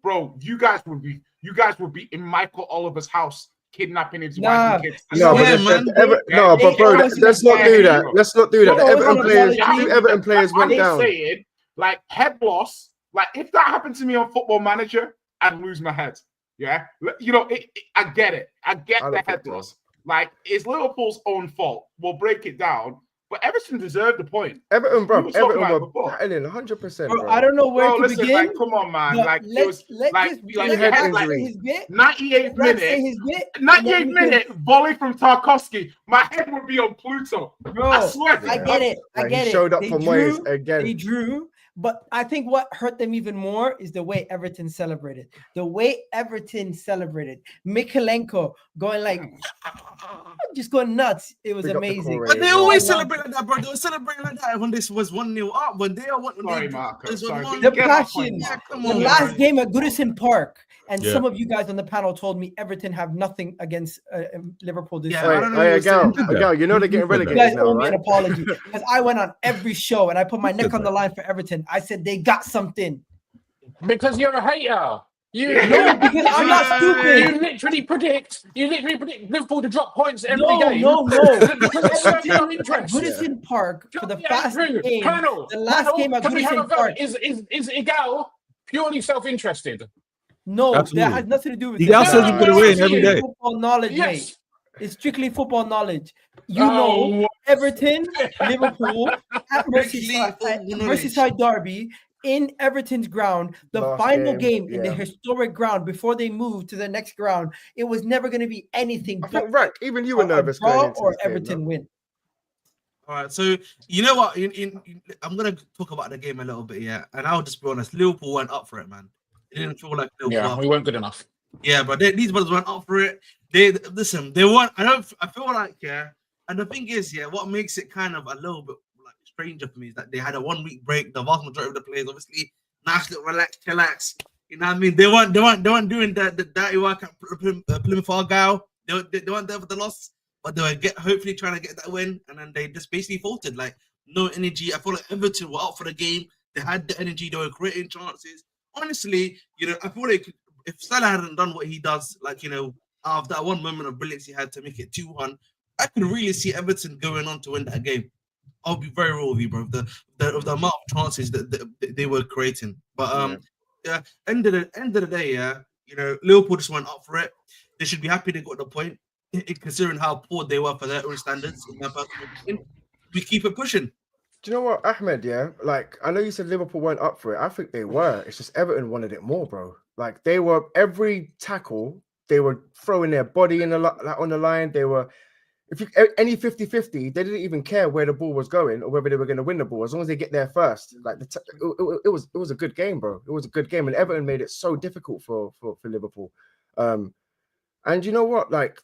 bro, you guys would be in Michael Oliver's house kidnapping his Nah. wife and kids. No, Yeah, but man. no, but bro, let's not do that. Let's not do that. The No, Everton no, players, no, two Everton players went I'm down. saying, like, head loss. Like, if that happened to me on Football Manager, I'd lose my head. Yeah, you know, I get it. I get I the don't head think loss. so. Like, it's Liverpool's own fault. We'll break it down. But Everton deserved the point. Everton, bro, We were talking Everton about were before. battling 100%, Bro, bro. I don't know where Bro, to listen, begin. like, come on, man. but Like, it let's was let like, this like, Two head had, like, injuries. his bit. 98th Brad say minute. his bit. and then 98th we can- minute volley from Tarkowski. My head would be on Pluto. Bro, I swear to I you. get it. I Like, get he it. showed up They for drew, Moyes again. They drew, but I think what hurt them even more is the way Everton celebrated. The way Everton celebrated. Mikalenko going like, just going nuts. It was Big up the amazing. Corey But they as well. always I love celebrate like that, bro. They were celebrating like that when this was 1-0 up. When they are what Sorry, they Marco. this was Sorry, one- but The get my passion. point, Yeah, Marco. come The on, last man. game at Goodison Park, and Yeah. some of you guys on the panel told me Everton have nothing against Liverpool this Yeah, season. I don't know who was saying that. Gal, you know they're getting You said that. You guys relegated now, owe me an right? apology because I went on every show and I put my Who neck said on the that? line for Everton. I said they got something. Because you're a hater. No, because I'm not You stupid. literally predict Liverpool to drop points every No, game. no. Because it's serves no Everton at interest. Goodison Park for the Yeah, fast true. game. Panel, The last game at can we have a Goodison vote? Park. Is Egal purely self-interested? No, Absolutely. that has nothing to do with Egal it. says he's gonna win every day. Football knowledge, Yes. mate. It's strictly football knowledge. You Oh, know, Everton, Liverpool at Merseyside, Strictly football Merseyside derby in Everton's ground, the Last final game, game in the yeah. historic ground before they moved to the next ground. It was never going to be anything I but think, Rack, even you were a nervous draw going into or this game, Everton no? win. All right, so you know what? I'm gonna talk about the game a little bit, yeah. And I'll just be honest, Liverpool went up for it, man. It didn't feel like Liverpool. yeah, we weren't good enough. Yeah, but these brothers went up for it. They listen. They won. I feel like And the thing is, what makes it kind of a little bit like stranger for me is that they had a 1 week break. The vast majority of the players, obviously, nice little relax. You know what I mean? They weren't doing the dirty work at Plymouth Argyle. They weren't there for the loss, but they were hopefully trying to get that win, and then they just basically faltered. Like no energy. I feel like Everton were out for the game. They had the energy. They were creating chances. Honestly, I feel like if Salah hadn't done what he does, like out of that one moment of brilliance he had to make it 2-1, I could really see Everton going on to win that game. I'll be very real with you, bro. The amount of chances that they were creating, but end of the day, Liverpool just went up for it. They should be happy they got the point, considering how poor they were for their own standards. In their personal opinion. We keep it pushing. Do you know what, Ahmed? Yeah, like I know you said Liverpool weren't up for it. I think they were. It's just Everton wanted it more, bro. Like they were every tackle, they were throwing their body on the line. They were, any 50-50, they didn't even care where the ball was going or whether they were going to win the ball as long as they get there first. Like it was a good game, bro. It was a good game, and Everton made it so difficult for Liverpool. And you know what, like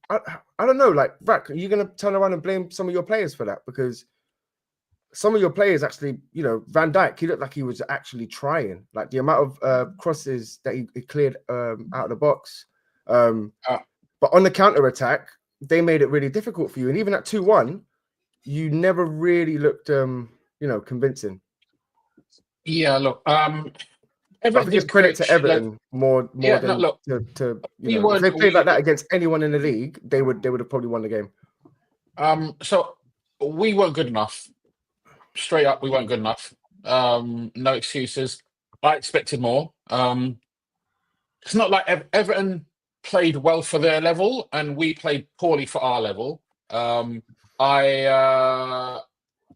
I don't know, like, Rack, are you going to turn around and blame some of your players for that? Because some of your players actually, Van Dijk, he looked like he was actually trying. Like the amount of crosses that he cleared out of the box. But on the counter-attack, they made it really difficult for you. And even at 2-1, you never really looked, convincing. Yeah, look, I think it's credit to Everton more yeah, than look, if they played like that against anyone in the league, they would have probably won the game. So we weren't good enough. Straight up, we weren't good enough. No excuses. I expected more. It's not like Everton played well for their level and we played poorly for our level. They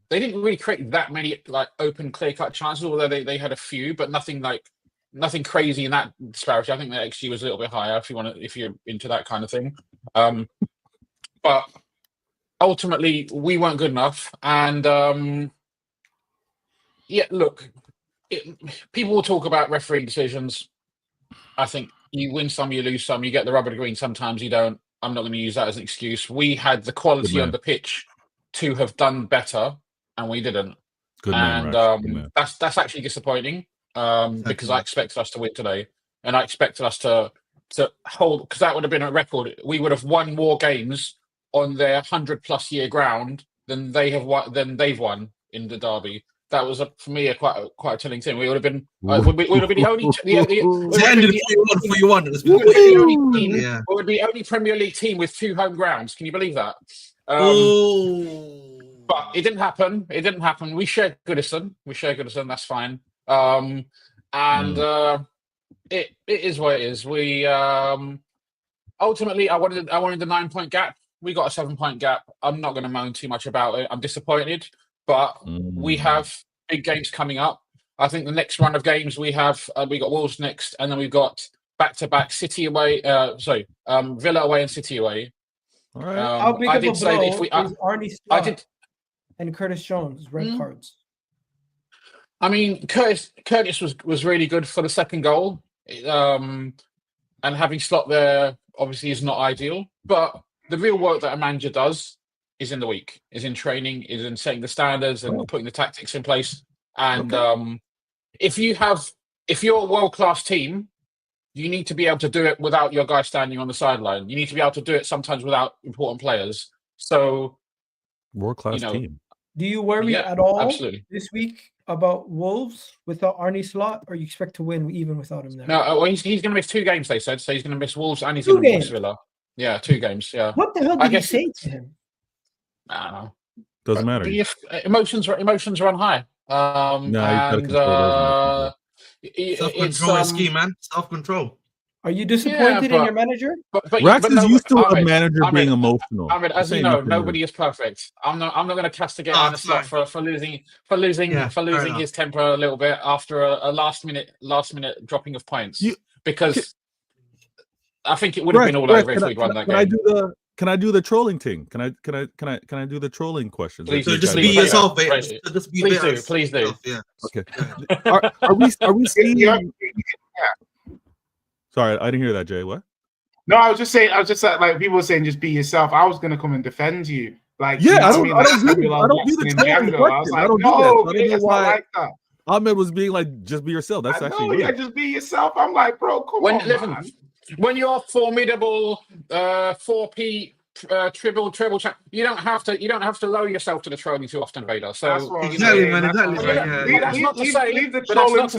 didn't really create that many like open, clear-cut chances, although they had a few, but nothing crazy in that disparity. I think the XG was a little bit higher if you're into that kind of thing. But ultimately, we weren't good enough. And look, people will talk about referee decisions. I think you win some, you lose some. You get the rubber to green. Sometimes you don't. I'm not going to use that as an excuse. We had the quality on the pitch to have done better, and we didn't. Good man, and that's actually disappointing because I expected us to win today, and I expected us to hold, because that would have been a record. We would have won more games on their 100+ year ground than they've won in the derby. that was for me quite a telling thing. We would have been we would have been the only we would be the only Premier League team with 2 home grounds. Can you believe that? But it didn't happen. It didn't happen. We share Goodison. That's fine. It is what it is. We ultimately I wanted the 9-point gap. We got a 7-point gap. I'm not going to moan too much about it. I'm disappointed, but we have big games coming up. I think the next run of games we have, we got Wolves next, and then we've got back-to-back City away. Villa away and City away. All right. How big of a blow is Arnie Slot and Curtis Jones red cards? I mean, Curtis was really good for the second goal, and having Slot there obviously is not ideal. But the real work that a manager does is in the week, is in training, is in setting the standards and putting the tactics in place. And if you're a world-class team, you need to be able to do it without your guy standing on the sideline. You need to be able to do it sometimes without important players. So, world-class team. Do you worry at all this week about Wolves without Arnie Slot, or you expect to win even without him there? No, well, he's going to miss 2 games, they said. So he's going to miss Wolves and he's going to miss Villa. Yeah, 2 games, yeah. What the hell did you say to him? I don't know. Doesn't matter. Emotions are on high. Self-control is key, man. Self-control. Are you disappointed in your manager? Rax is used to a manager being emotional. As you know, nobody is perfect. I'm not going to castigate Arne Slot for losing his temper a little bit after a last minute dropping of points, because I think it would have been all over if we'd won that game. Can I do the trolling thing? Can I do the trolling questions? Please, just be yourself, Please do. Yeah. Okay. Are we seeing? Sorry, I didn't hear that, Jay. What? No, I was just saying. Like people were saying, just be yourself. I was gonna come and defend you. Like, I don't do the trolling question. I was like, I don't do that. I don't know why. Like that. Ahmed was being like, just be yourself. That's actually just be yourself. I'm like, bro, come on, man. When you're formidable 4P triple champ, you don't have to lower yourself to the trolling too often, Vader. So exactly, man. That's not to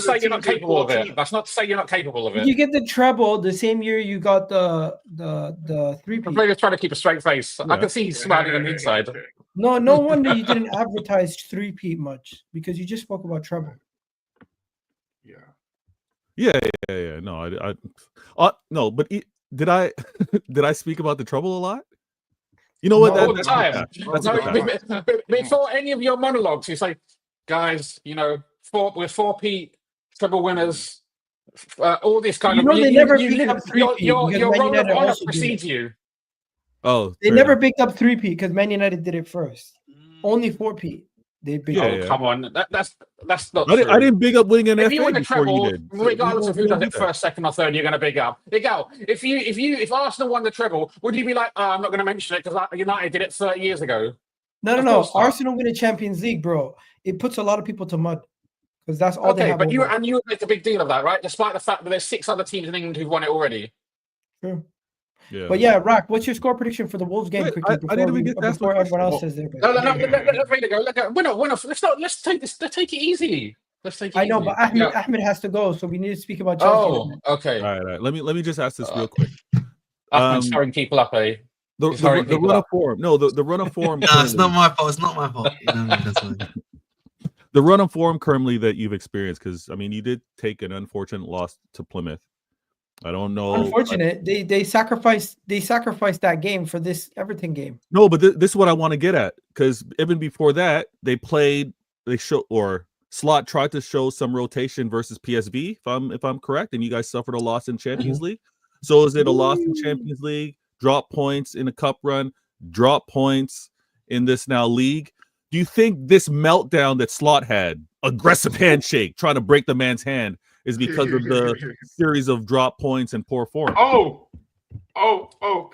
say you're not capable of it. That's not to say you're not capable of it. You get the treble the same year you got the 3P. Vader's trying to keep a straight face. I can see he's smiling on the inside. No wonder you didn't advertise 3P much, because you just spoke about treble. Yeah. No, no, but did I speak about the trouble a lot? You know what? All the time. Before any of your monologues, you say, guys, we're 4P treble winners. All this kind of. They never picked up 3P. Your role of honor precedes you. Oh, they never picked up 3P because Man United did it first. Only 4P. Come on, that's not. I didn't big up winning an if FA you win a before treble, you did. regardless of who does it first, second, or third, you're going to big up. Egal. If Arsenal won the treble, would you be like, I'm not going to mention it because United did it 30 years ago? No. Arsenal win a Champions League, bro. It puts a lot of people to mud because that's all they have. But you would make a big deal of that, right? Despite the fact that there's 6 other teams in England who've won it already. True. Yeah. But yeah, Rack, what's your score prediction for the Wolves game? Quickly, before everyone else says their. No. Let's take this. Let's take it easy. I know, but Ahmed has to go, so we need to speak about Chelsea. Oh, okay. All right. Let me just ask this real quick. Ahmed's throwing people up, eh? The run of form. No, the run of form. No, it's not my fault. It's not my fault. The run of form currently that you've experienced, because I mean, you did take an unfortunate loss to Plymouth. I don't know. Unfortunate. They sacrificed that game for this Everton game. No, but this is what I want to get at, because even before that, Slot tried to show some rotation versus PSV, if I'm correct, and you guys suffered a loss in Champions League. So is it a loss in Champions League, drop points in a cup run, drop points in this now league? Do you think this meltdown that Slot had, aggressive handshake, trying to break the man's hand, is because of the series of drop points and poor form?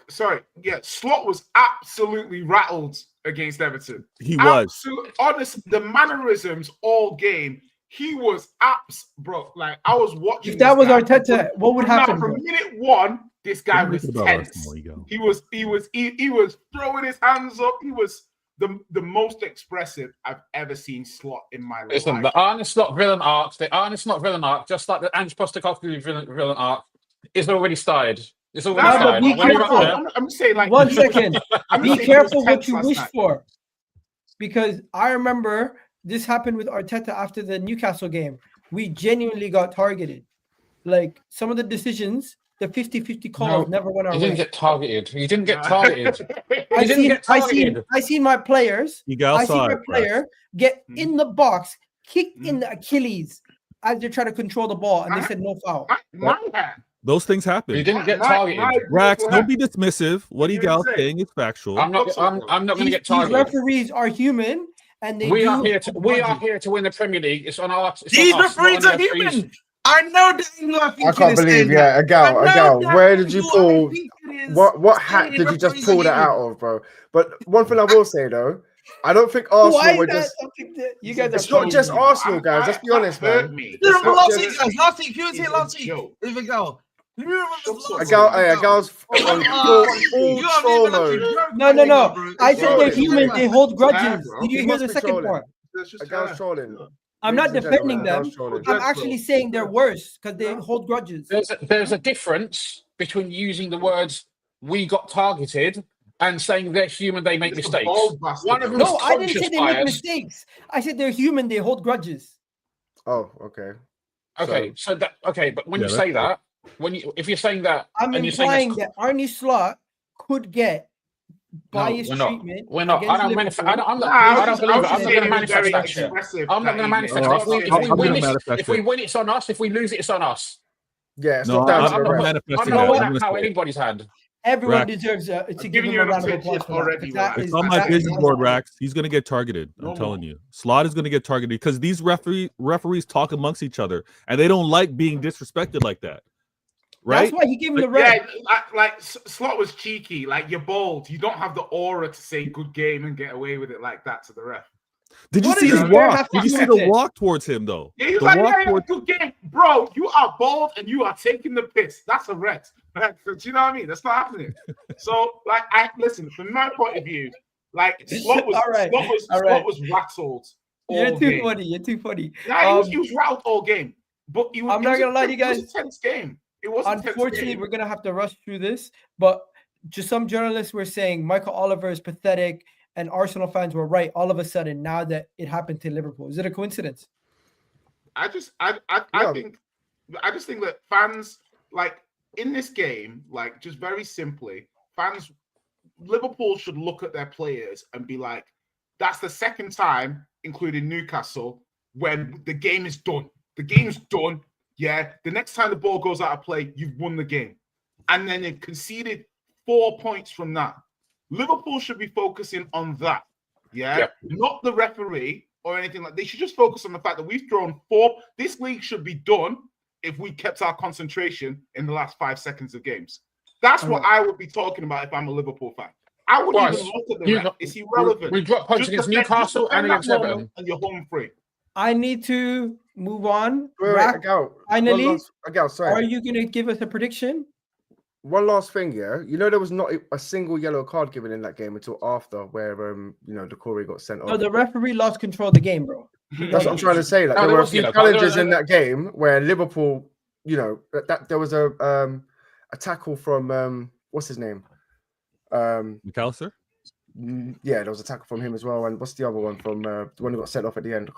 Sorry. Yeah, Slot was absolutely rattled against Everton. He was. Honest, the mannerisms all game, he was bro. Like, I was watching. If that was Arteta, what would happen? From minute 1, this guy was tense. He was throwing his hands up. He was the most expressive I've ever seen Slot in my life. Listen, the Arne Slot villain arc, just like the Ange Postecoglou villain arc, is already started. It's already No, but started. be When you're up careful. there- I'm saying like 1 second. Be saying he careful was what tense you last wish night. for, because I remember this happened with Arteta after the Newcastle game. We genuinely got targeted. Like some of the decisions, the 50-50 calls never went our You way. didn't get targeted. You didn't get targeted. I seen my players. Egal I seen saw my it, player get in the box, kicked in the Achilles as they're trying to control the ball, and they said no foul. My hand. Those things happen. You didn't get targeted. Rax, don't be dismissive. What You Egal's say? saying is factual. I'm not going to get These targeted. referees are human, and they We do are here to win the Premier League. It's on our. It's These on us, referees not are on the referees. human. I know that you are thinking I can't the believe, same. yeah, Egal, where did you pull? What What hat did you just pull that out of, bro? But one thing I will say though, I don't think Arsenal Why were is that just. something that you guys It's are not just Arsenal, guys. Let's be honest, man. Last week, guys. Last week, who was here last week? With Egal. Who remembers last Egal's full troll mode. No. I said they're trolling. human. They hold grudges. bro. Did you He hear must the be second trolling. part? Egal's trolling. I'm not Ladies and defending gentlemen, them. Egal's trolling. I'm actually saying they're worse because they hold grudges. There's a difference between using the words "we got targeted" and saying they're human, they make mistakes. One of them No, is I didn't say conscious they make bias. mistakes. I said they're human. They hold grudges. Oh, okay. But when Yeah, you that's say that, if you're saying that, I'm and you're saying implying that Arne Slot could get biased we're not. treatment. We're not. I against don't Liverpool. manifest. I don't believe it. I'm not going to manifest that shit. I'm not going to manifest it. If we win, it's on us. If we lose it, it's on us. Yeah, it's No, not down to I'm the ref. manifesting I'm not that. putting I'm that gonna power say in anybody's hand. Everyone Rack. deserves to giving give him you a an round of attention applause for that, already, 'cause that Rack. It's on my that vision is- board, Rax. He's gonna get targeted. I'm No telling more. you. Slot is gonna get targeted because these referees talk amongst each other and they don't like being disrespected like that. Right? That's why he gave him the Yeah, red. like Slot was cheeky. Like you're bold. You don't have the aura to say good game and get away with it like that to the ref. Did you What see does his the player walk? have to Did you do see with the it? walk towards him though? Yeah, he's The like, walk yeah, towards- good game, bro. You are bold and you are taking the piss. That's a red. Do you know what I mean? That's not happening. So, like, listen. From my point of view, like Slot was, All right. Slot was rattled. You're all too game. funny. You're too funny. Yeah, he was rattled all game. But I'm not gonna lie to you guys. It was a tense game. It was a tense Unfortunately, game. we're gonna have to rush through this, but just some journalists were saying Michael Oliver is pathetic, and Arsenal fans were right all of a sudden now that it happened to Liverpool. Is it a coincidence? I just think that fans, like, in this game, like, just very simply, fans, Liverpool should look at their players and be like, that's the second time, including Newcastle, when the game is done. The game's done. Yeah. The next time the ball goes out of play, you've won the game. And then they've conceded 4 points from that. Liverpool should be focusing on that. Yeah. Yep. Not the referee or anything like that. They should just focus on the fact that we've thrown 4. This league should be done if we kept our concentration in the last 5 seconds of games. That's what I would be talking about if I'm a Liverpool fan. I wouldn't even look at the ref. It's irrelevant. We dropped points against Newcastle and against Everton. And you're home free. I need to move on. Wait, Rack, Egal, finally, Egal, sorry. are you gonna give us a prediction? One last thing, yeah. You know there was not a single yellow card given in that game until after, where the Corey got sent off. No, the referee lost control of the game, bro. That's what I'm trying to say. Like, No, there there were a was few yellow card. challenges in that game where Liverpool, that there was a tackle from what's his name? McAllister? Yeah, there was a tackle from him as well. And what's the other one from the one who got sent off at the end?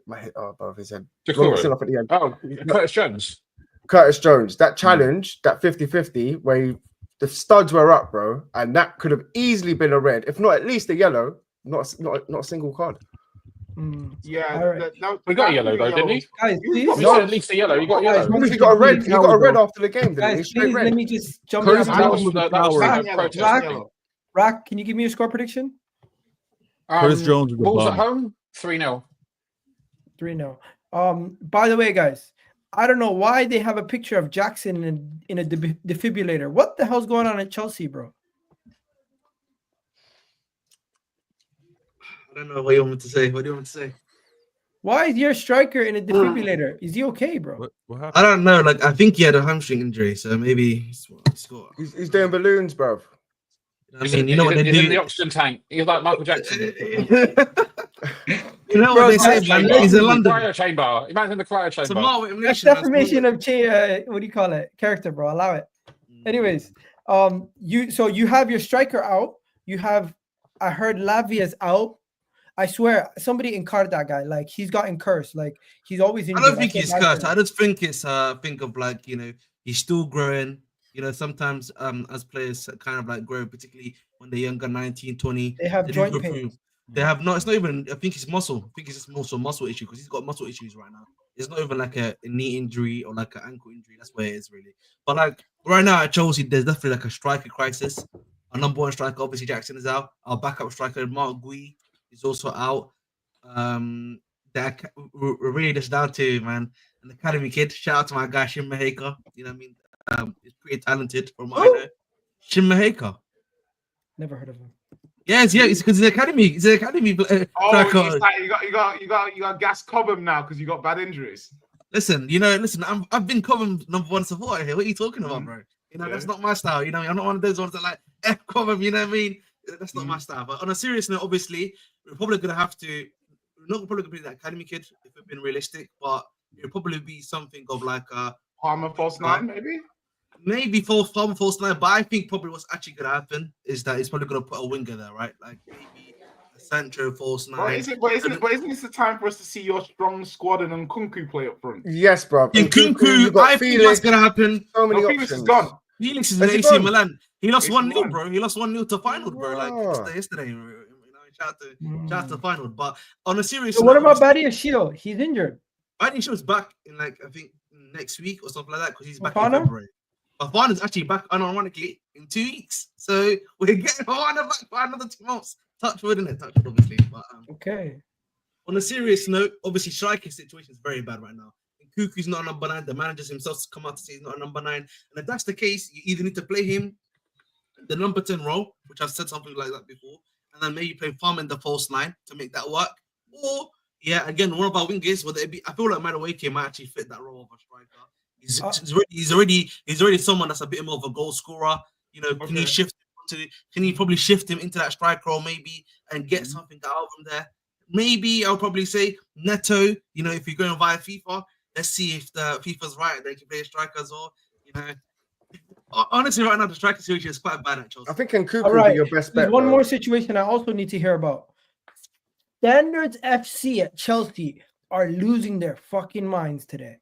My head above his head. The one who got sent off at the end. Oh, Curtis Jones. Curtis Jones. That challenge, that 50-50, where the studs were up, bro, and that could have easily been a red, if not at least a yellow. Not a single card. Yeah, All right. We got a yellow though, didn't he? Guys, please. You said at least a yellow. You got a yellow. He got a red. He got a red after the game, didn't he? Guys, Straight please red. let me just jump Curtis in. Jones was the power. Protest. Rack, can you give me a score prediction? Curtis Jones was the Wolves at bum. home, 3-0. 3-0. By the way, guys, I don't know why they have a picture of Jackson in a defibrillator. What the hell's going on at Chelsea, bro? I don't know what you want me to say. What do you want me to say? Why is your striker in a defibrillator? Is he okay, bro? What happened? I don't know. Like, I think he had a hamstring injury, so maybe he's got. He's doing balloons, bro. I mean, you know what they He's in the do. oxygen tank. He's like Michael Jackson. You know what they say, man. He's in London. Cryo chamber. Imagine the cryo It's a chamber. marvel That's emulation. defamation of what do you call it? Character, bro. Allow it. Anyways, you have your striker out. You have, I heard Lavia's out. I swear, somebody encouraged that guy. Like, he's gotten cursed. Like, he's always injured. I don't think he's cursed. I just think it's think of like, you know, he's still growing. You know, sometimes as players kind of like grow, particularly when they're younger, 19, 20. They have joint pain. They have no, it's not even, I think it's muscle. I think it's just more so muscle issue because he's got muscle issues right now. It's not even like a knee injury or like an ankle injury. That's where it is really. But like right now at Chelsea, there's definitely like a striker crisis. Our number one striker, obviously Jackson, is out. Our backup striker, Mark Gui, is also out. We're really just down to, man, an academy kid. Shout out to my guy, Shin Maheka. You know what I mean? He's pretty talented from what I know. Shin Maheka. Never heard of him. Yes, yeah, it's because he's an academy. He's an academy. You got gas Cobham now because you got bad injuries. Listen, I've been Cobham number one supporter here. What are you talking about, bro? You know, that's not my style. You know, I'm not one of those ones that like F Cobham. You know what I mean? That's not my style. But on a serious note, obviously, we're probably gonna have to. We're not probably gonna be that academy kid if we've been realistic, but it'll probably be something of like a Palmer false nine, maybe. Maybe false nine, but I think probably what's actually gonna happen is that he's probably gonna put a winger there, right? Like maybe a Sancho false nine. But isn't this the time for us to see your strong squad and Nkunku play up front? Yes, bro. Nkunku, I think that's gonna happen. So many Felix options. is gone. Felix is in AC Milan. He lost 1-0, bro. He lost 1-0 to Feyenoord, bro. Like yesterday. You know, shout out to Feyenoord. But on a serious So what about Badia Shield? He's injured. Badia Shield's back in like I think next week or something like that because he's back Fofana? in February. Fofana's actually back unironically in 2 weeks. So we're getting Fofana back for another 2 months. Touch wood, innit? Touch wood, obviously. But okay. On a serious note, obviously striking situation is very bad right now. Nkunku's not a number 9. The manager himself has come out to say he's not a number 9. And if that's the case, you either need to play him the number 10 role, which I've said something like that before, and then maybe play Farm in the false 9 to make that work. Or again, one of our wingers, whether it be, I feel like Madueke might actually fit that role of a striker. He's already someone that's a bit more of a goal scorer. You know, can you probably shift him into that striker role maybe and get something out of him there? Maybe I'll probably say Neto. You know, if you're going via FIFA, let's see if the FIFA's right. They can play a striker as well. You know, honestly, right now the striker situation is quite bad at Chelsea. I think Nkunku would be your best bet. There's one more situation I also need to hear about. Standards FC at Chelsea are losing their fucking minds today.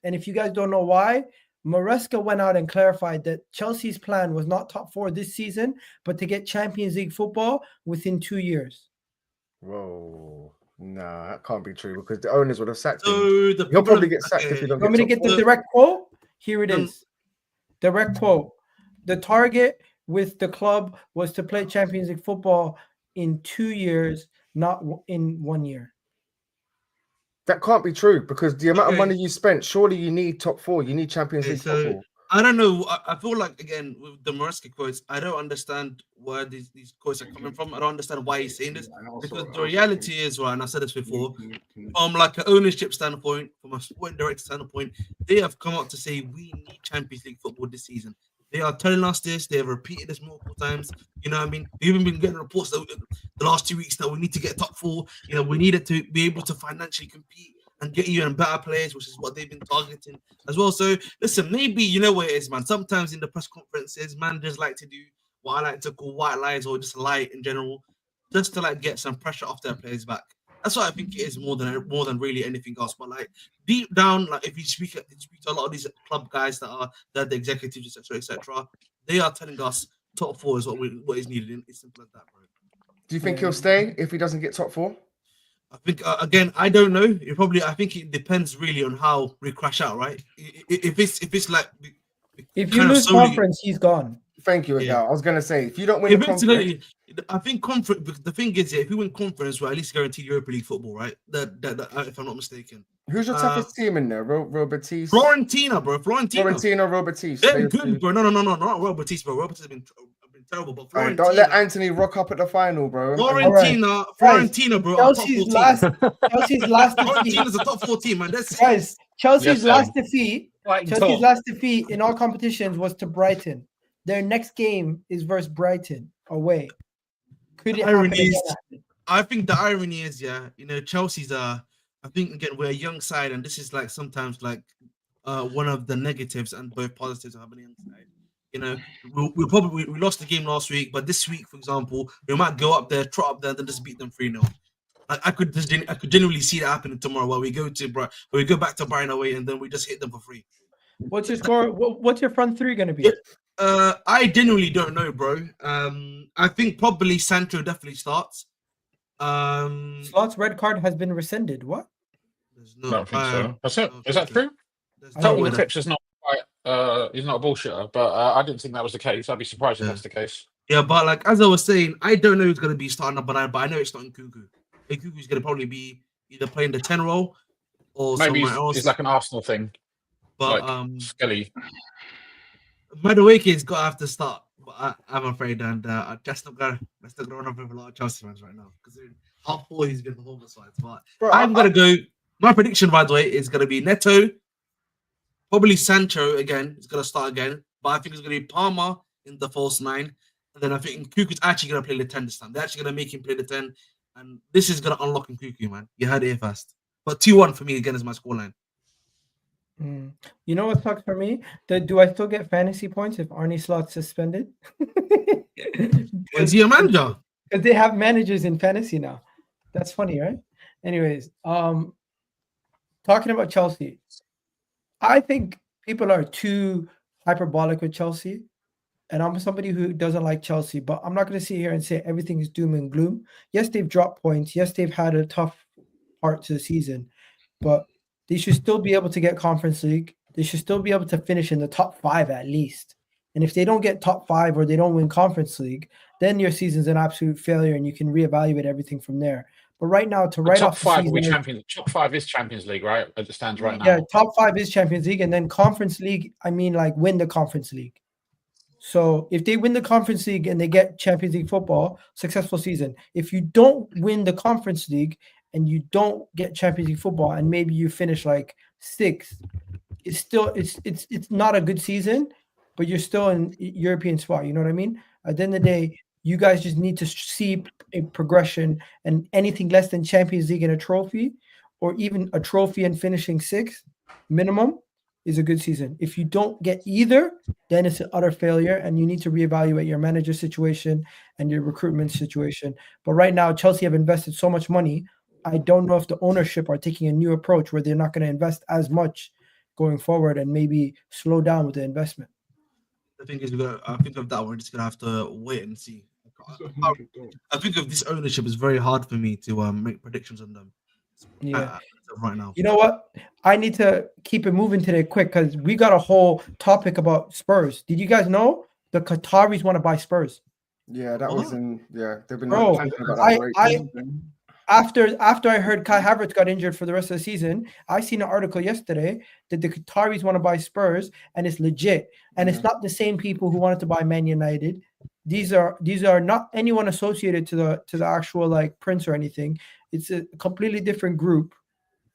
And if you guys don't know why, Maresca went out and clarified that Chelsea's plan was not top 4 this season, but to get Champions League football within 2 years. Whoa. Nah, that can't be true because the owners would have sacked him. So He'll probably get sacked if you don't Want me to get the direct quote? Here it is. Direct quote. The target with the club was to play Champions League football in 2 years, not in 1 year. That can't be true because the amount of money you spent, surely you need top 4. You need Champions League football. I don't know. I feel like, again, with the Maresca quotes, I don't understand where these quotes are coming from. I don't understand why he's saying this. Because the reality is, right, and I said this before, from like an ownership standpoint, from a sporting director standpoint, they have come out to say we need Champions League football this season. They are telling us this. They have repeated this multiple times. You know what I mean? We've even been getting reports that the last 2 weeks that we need to get top 4. You know, we needed to be able to financially compete and get you in better players, which is what they've been targeting as well. So, listen, maybe you know what it is, man. Sometimes in the press conferences, managers like to do what I like to call white lies or just lie in general, just to like get some pressure off their players back. That's what I think it is more than really anything else. But like deep down, like if you speak to a lot of these club guys that are the executives, etc., they are telling us top 4 is what is needed. It's simple as that, bro. Do you think he'll stay if he doesn't get top 4? I think again, I don't know. I think it depends really on how we crash out, right? If it's like if you lose conference, he's gone. Thank you, Egal. I was gonna say if you don't win eventually, I think conference. The thing is, if we win conference, we're at least guaranteed Europa League football, right? That if I'm not mistaken. Who's your toughest team in there? Robertis? Fiorentina, bro. Robertis. They're good, bro. No, not Robertis, bro. Robertis has been terrible, but Fiorentina. Don't let Anthony rock up at the final, bro. Fiorentina, bro. Chelsea's last defeat. Fiorentina's a top 4 team, man. Guys, Chelsea's last defeat in all competitions was to Brighton. Their next game is versus Brighton. away. Could it The happen irony again? is, I think the irony is, Chelsea's I think again we're a young side, and this is like sometimes like one of the negatives and both positives of having a young side. We lost the game last week, but this week, for example, we might go up there, trot up there, and then just beat them 3-0. I could genuinely see that happening tomorrow. While we go back to Brighton away, and then we just hit them for free. What's your score? What's your front three going to be? I genuinely don't know, bro. I think probably Sancho definitely starts. Slot's red card has been rescinded. What? I don't think so. Is that true? Total Eclipse is not quite. He's not a bullshitter, but I didn't think that was the case. I'd be surprised if that's the case. Yeah, but like as I was saying, I don't know who's going to be starting up, but I know it's not Nkunku. Nkunku's going to probably be either playing the 10 role or maybe somewhere else. it's like an Arsenal thing. But like Skelly. Madueke's got to have to start. But I'm afraid, and that's not going to run up with a lot of Chelsea fans right now because half 4 he's been performance wise. But Bro, I'm going to go. My prediction, by the way, is going to be Neto, probably Sancho again. He's going to start again, but I think it's going to be Palmer in the false 9, and then I think Nkunku's actually going to play the 10 this time. They're actually going to make him play the 10, and this is going to unlock Nkunku, man. You heard it here first. But 2-1 for me again is my scoreline. You know what sucks for me? Do I still get fantasy points if Arne Slot's suspended? Is he a manager? Because they have managers in fantasy now. That's funny, right? Anyways, talking about Chelsea, I think people are too hyperbolic with Chelsea. And I'm somebody who doesn't like Chelsea, but I'm not going to sit here and say everything is doom and gloom. Yes, they've dropped points. Yes, they've had a tough part to the season, but they should still be able to get Conference League. They should still be able to finish in the top 5 at least. And if they don't get top 5 or they don't win Conference League, then your season's an absolute failure and you can reevaluate everything from there. But right now, to write off top 5 will be Champions. Top 5 is Champions League, right? As it stands right now. Yeah, top 5 is Champions League, and then Conference League. I mean, like win the Conference League. So if they win the Conference League and they get Champions League football, successful season. If you don't win the Conference League and you don't get Champions League football, and maybe you finish like 6th, it's still it's not a good season, but you're still in European spot. You know what I mean? At the end of the day, you guys just need to see a progression, and anything less than Champions League and a trophy, or even a trophy and finishing 6th minimum, is a good season. If you don't get either, then it's an utter failure, and you need to reevaluate your manager situation and your recruitment situation. But right now, Chelsea have invested so much money. I don't know if the ownership are taking a new approach where they're not going to invest as much going forward and maybe slow down with the investment. The thing is, I think of that, we're just going to have to wait and see. I think of this ownership is very hard for me to make predictions on them. Yeah. Right now. You know what? I need to keep it moving today quick because we got a whole topic about Spurs. Did you guys know the Qataris want to buy Spurs? Yeah, that was in. Yeah, they've been. Bro, talking about that after I heard Kai Havertz got injured for the rest of the season, I seen an article yesterday that the Qataris want to buy Spurs, and it's legit. And it's not the same people who wanted to buy Man United. These are not anyone associated to the actual like prince or anything. It's a completely different group,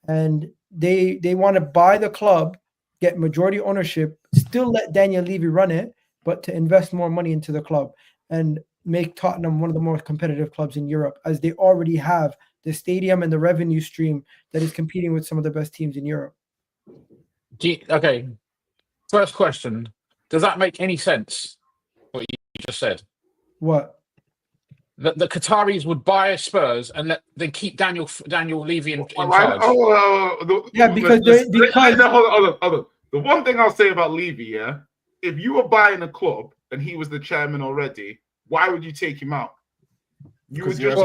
and they want to buy the club, get majority ownership, still let Daniel Levy run it, but to invest more money into the club and make Tottenham one of the more competitive clubs in Europe, as they already have the stadium and the revenue stream that is competing with some of the best teams in Europe. Okay, first question: does that make any sense? What you just said? What? The Qataris would buy Spurs and then keep Daniel Levy in charge. Hold on. The one thing I'll say about Levy, yeah, if you were buying a club and he was the chairman already, why would you take him out? You would just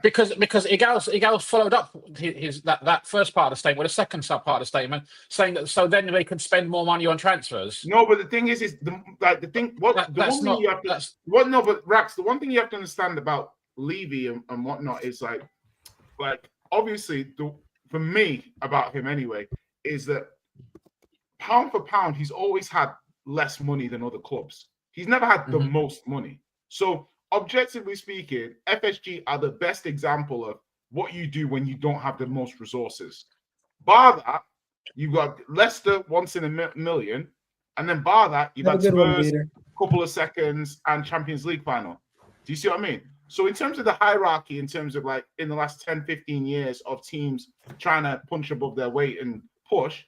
because Egal followed up that first part of the statement with a second part of the statement saying that so then they could spend more money on transfers. No, but the thing is Rax, the one thing you have to understand about Levy and whatnot is like obviously for me about him anyway is that pound for pound he's always had less money than other clubs. He's never had the most money. So objectively speaking, FSG are the best example of what you do when you don't have the most resources. Bar that, you've got Leicester once in a million, And then bar that, you've Have a had good one, Spurs, Vader. couple of seconds, and Champions League final. Do you see what I mean? So in terms of the hierarchy, in terms of like in the last 10, 15 years of teams trying to punch above their weight and push,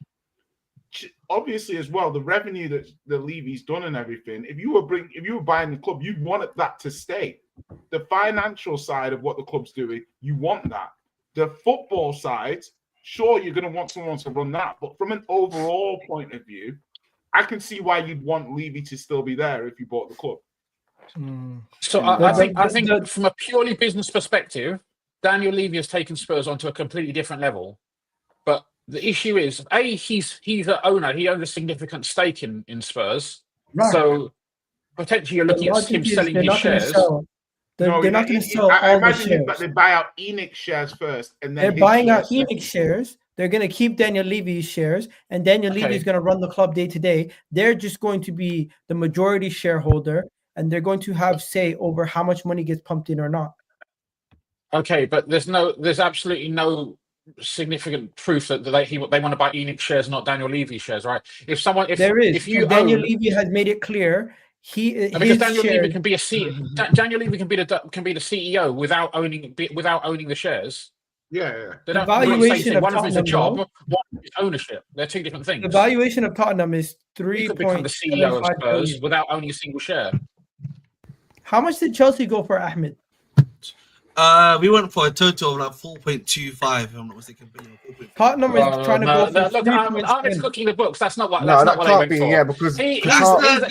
obviously as well, the revenue that the Levy's done and everything, if you were buying the club, you'd want that to stay. The financial side of what the club's doing, you want that. The football side, sure, you're going to want someone to run that, but from an overall point of view, I can see why you'd want Levy to still be there if you bought the club. So I think from a purely business perspective, Daniel Levy has taken Spurs onto a completely different level. But the issue is, he's an owner. He owns a significant stake in Spurs. Right. So potentially you're looking at him selling his shares. They're not going to sell all the shares. But they buy out ENIC shares first, and then they're buying out ENIC shares. They're going to keep Daniel Levy's shares, and Daniel Levy is going to run the club day to day. They're just going to be the majority shareholder, and they're going to have say over how much money gets pumped in or not. Okay, but there's absolutely no significant proof that they want to buy ENIC shares, not Daniel Levy shares, right? Daniel Levy has made it clear. Because Daniel Levy can be Daniel Levy can be the CEO without owning the shares. Yeah. The valuation of Tottenham is a job, one is ownership. They're two different things. The valuation of Tottenham is 3.75 He could become the CEO of Spurs without owning a single share. How much did Chelsea go for Ahmed? We went for a total of like 4.25. If I'm not mistaken. Tottenham is trying to go for. Look, I'm just looking at the books. That's not what. No, that's that not can't what be. For. Yeah, because that's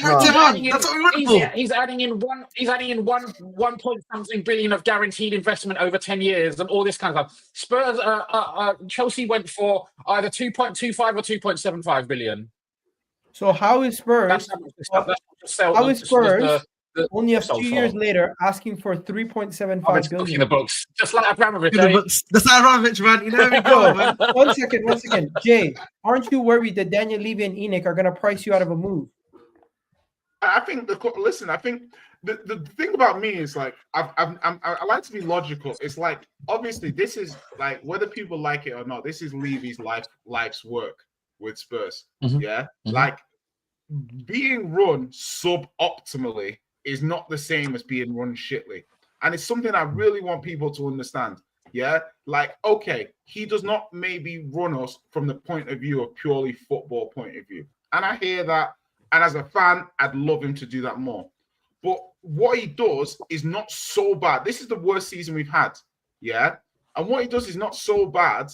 what we went for. He's adding in one point something billion of guaranteed investment over 10 years and all this kind of stuff. Spurs, Chelsea went for either 2.25 or 2.75 billion. So how is Spurs? How is Spurs? Only a few years later, asking for 3.75 billion. The books, just like Abramovich. That's Abramovich, man. You know we go, man. One second. Jay, aren't you worried that Daniel Levy and ENIC are going to price you out of a move? I think the thing about me is like I like to be logical. It's like obviously this is like whether people like it or not. This is Levy's life's work with Spurs. Mm-hmm. Yeah, like being run sub-optimally is not the same as being run shitly. And it's something I really want people to understand. Yeah? Like, okay, he does not maybe run us from the point of view of purely football point of view. And I hear that. And as a fan, I'd love him to do that more. But what he does is not so bad. This is the worst season we've had. Yeah? And what he does is not so bad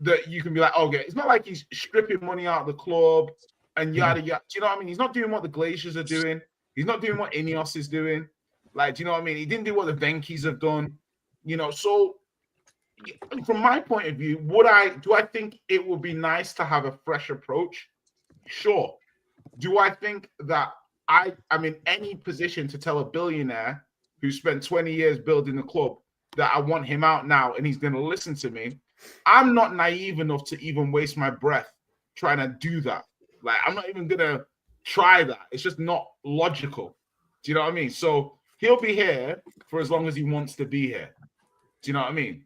that you can be like, okay, it's not like he's stripping money out of the club and yada, yada. Do you know what I mean? He's not doing what the Glaciers are doing. He's not doing what Ineos is doing. Like, do you know what I mean? He didn't do what the Venkis have done. You know, so from my point of view, do I think it would be nice to have a fresh approach? Sure. Do I think that I'm in any position to tell a billionaire who spent 20 years building the club that I want him out now and he's going to listen to me? I'm not naive enough to even waste my breath trying to do that. Like, I'm not even going to try that. It's just not logical. Do you know what I mean? So he'll be here for as long as he wants to be here. Do you know what I mean?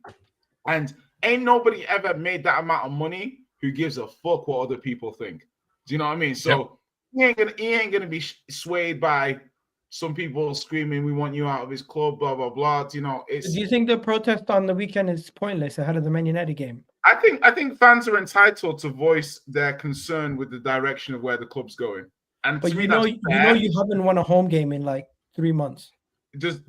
And ain't nobody ever made that amount of money who gives a fuck what other people think. Do you know what I mean? So he ain't gonna be swayed by some people screaming, "We want you out of his club," blah blah blah. Do you know? Do you think the protest on the weekend is pointless ahead of the Man United game? I think fans are entitled to voice their concern with the direction of where the club's going. And but you haven't won a home game in like 3 months. Does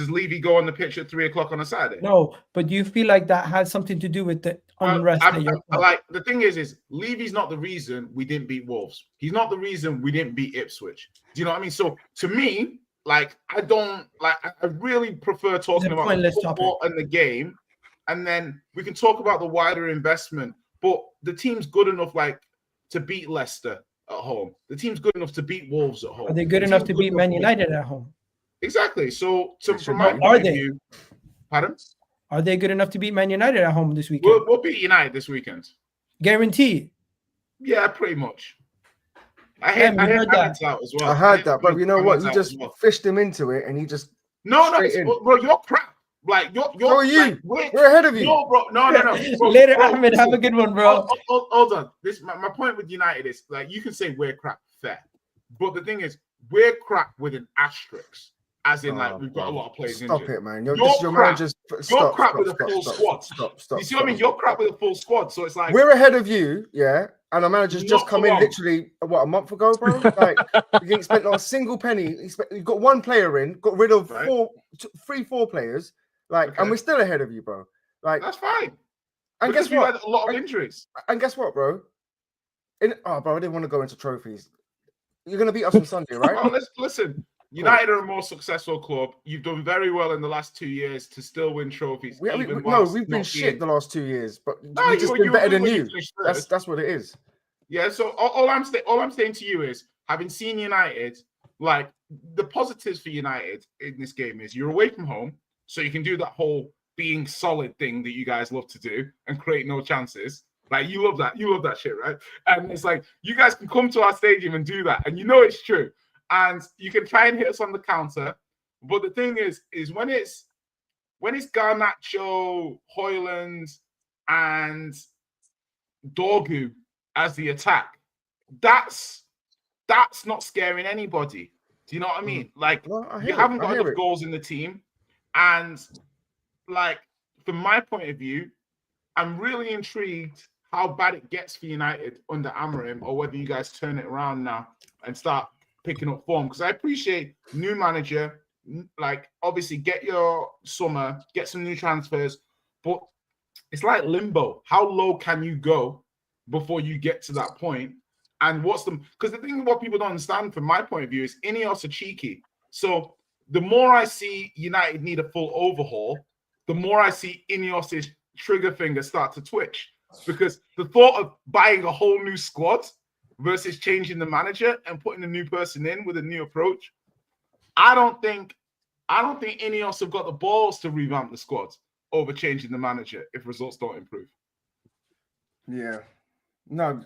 Levy go on the pitch at 3:00 on a Saturday? No, but do you feel like that has something to do with the unrest? The thing is Levy's not the reason we didn't beat Wolves. He's not the reason we didn't beat Ipswich. Do you know what I mean? So to me, like I really prefer talking about the football and the game, and then we can talk about the wider investment. But the team's good enough, like, to beat Leicester at home. The team's good enough to beat Wolves at home. Are they good enough to beat Man United at home? Exactly. So from my point of view, pardon? Are they good enough to beat Man United at home this weekend? We'll beat United this weekend. Guarantee? Yeah, pretty much. I heard that out as well. I heard that, but you know what? You just fished him into it, and he just bro, you're crap. Like you're you. We're ahead of you. No, bro. No. Bro, Later, Ahmed, have a good one, bro. Hold on. My point with United is like you can say we're crap. fair. But the thing is, we're crap with an asterisk, as in like we've got a lot of players Stop injured. it, man. You're Your crap. manager's You're crap with a full squad. Stop. You see what I mean? You're crap with a full squad. So it's like We're ahead of you, yeah. And our manager's just Not come for in long. literally a month ago, bro. Like you ain't spent not a single penny. You got one player in, got rid of Right. 4 players, like, and Okay. we're still ahead of you, bro. Like, that's fine. and Because guess you what? had a lot of And- injuries. And guess what, bro? Bro, I didn't want to go into trophies. You're gonna beat us on Sunday, right? Well, listen. United are a more successful club. You've done very well in the last 2 years to still win trophies. We've even been whilst shit not the being- last 2 years, but No, we've you just were- been you were better good than when you you. finished That's third. what it is. Yeah, so all I'm saying to you is, having seen United, like the positives for United in this game is you're away from home, so you can do that whole being solid thing that you guys love to do and create no chances. Like you love that shit, right? And it's like you guys can come to our stadium and do that, and you know it's true. And you can try and hit us on the counter, but the thing is when it's Garnacho, Haaland, and Dorgu as the attack, that's not scaring anybody. Do you know what I mean? Like Well, I you hear haven't it. got I hear enough it. goals in the team, and like from my point of view, I'm really intrigued how bad it gets for United under Amorim, or whether you guys turn it around now and start picking up form. Because I appreciate new manager, like obviously get your summer, get some new transfers, but it's like limbo. How low can you go before you get to that point? And what's the because the thing what people don't understand from my point of view is Ineos are cheeky. So the more I see United need a full overhaul, the more I see Ineos's trigger finger start to twitch. Because the thought of buying a whole new squad versus changing the manager and putting a new person in with a new approach, I don't think Ineos have got the balls to revamp the squad over changing the manager if results don't improve. Yeah. No.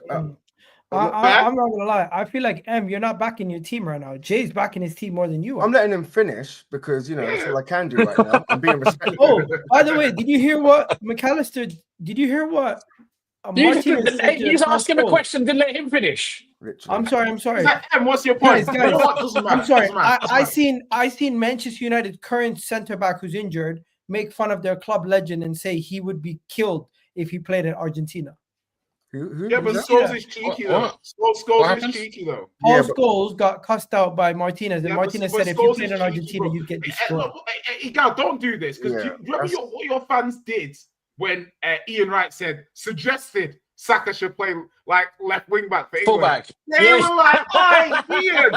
I'm not gonna lie. I feel like you're not backing your team right now. Jay's backing his team more than you are. I'm letting him finish because that's all I can do right now. I'm being respectful. Oh, by the way, did you hear what McAllister? Did you hear what Martinez said to He's Tom asking a Scholes? question. Didn't let him finish. Literally. I'm sorry. And what's your point? Guys, You know what? Doesn't matter. I'm sorry. Doesn't matter. I seen Manchester United current centre back who's injured make fun of their club legend and say he would be killed if he played in Argentina. Who, Yeah, but who's that? Scholes is cheeky though. What Scholes is happens? cheeky though. Paul Yeah, but- Scholes got cussed out by Martinez, and Yeah, Martinez but said if you Scholes played is in cheeky, Argentina, bro. you'd get destroyed. Look, Egal, don't do this because Yeah, do you remember that's- what your fans did when Ian Wright suggested Saka should play like left wing back for England? Fullback. They Yes. were like, "Oi, Ian,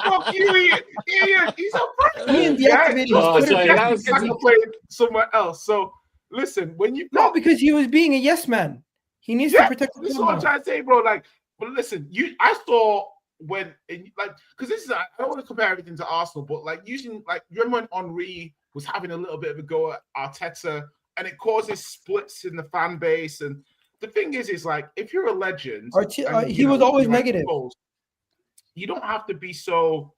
fuck you, Ian, he's a prick." Ian deactivated his Oh, Twitter sorry, page. that was- Saka played somewhere else. So listen, when you No, because he was being a yes man. He needs to Yeah, protect the this is club what I'm now. trying to say, bro. Like, but listen, I saw when, because this is, I don't want to compare everything to Arsenal, but like using, like, remember when Henry was having a little bit of a go at Arteta, and it causes splits in the fan base. And the thing is like, if you're a legend, and, He was always you have negative. goals, you don't have to be so.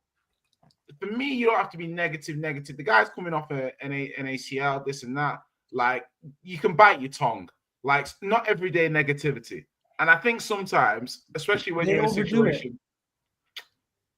For me, you don't have to be negative. The guy's coming off an ACL, this and that. Like, you can bite your tongue. Like, not everyday negativity. And I think sometimes, especially when They you're in a overdo it. situation,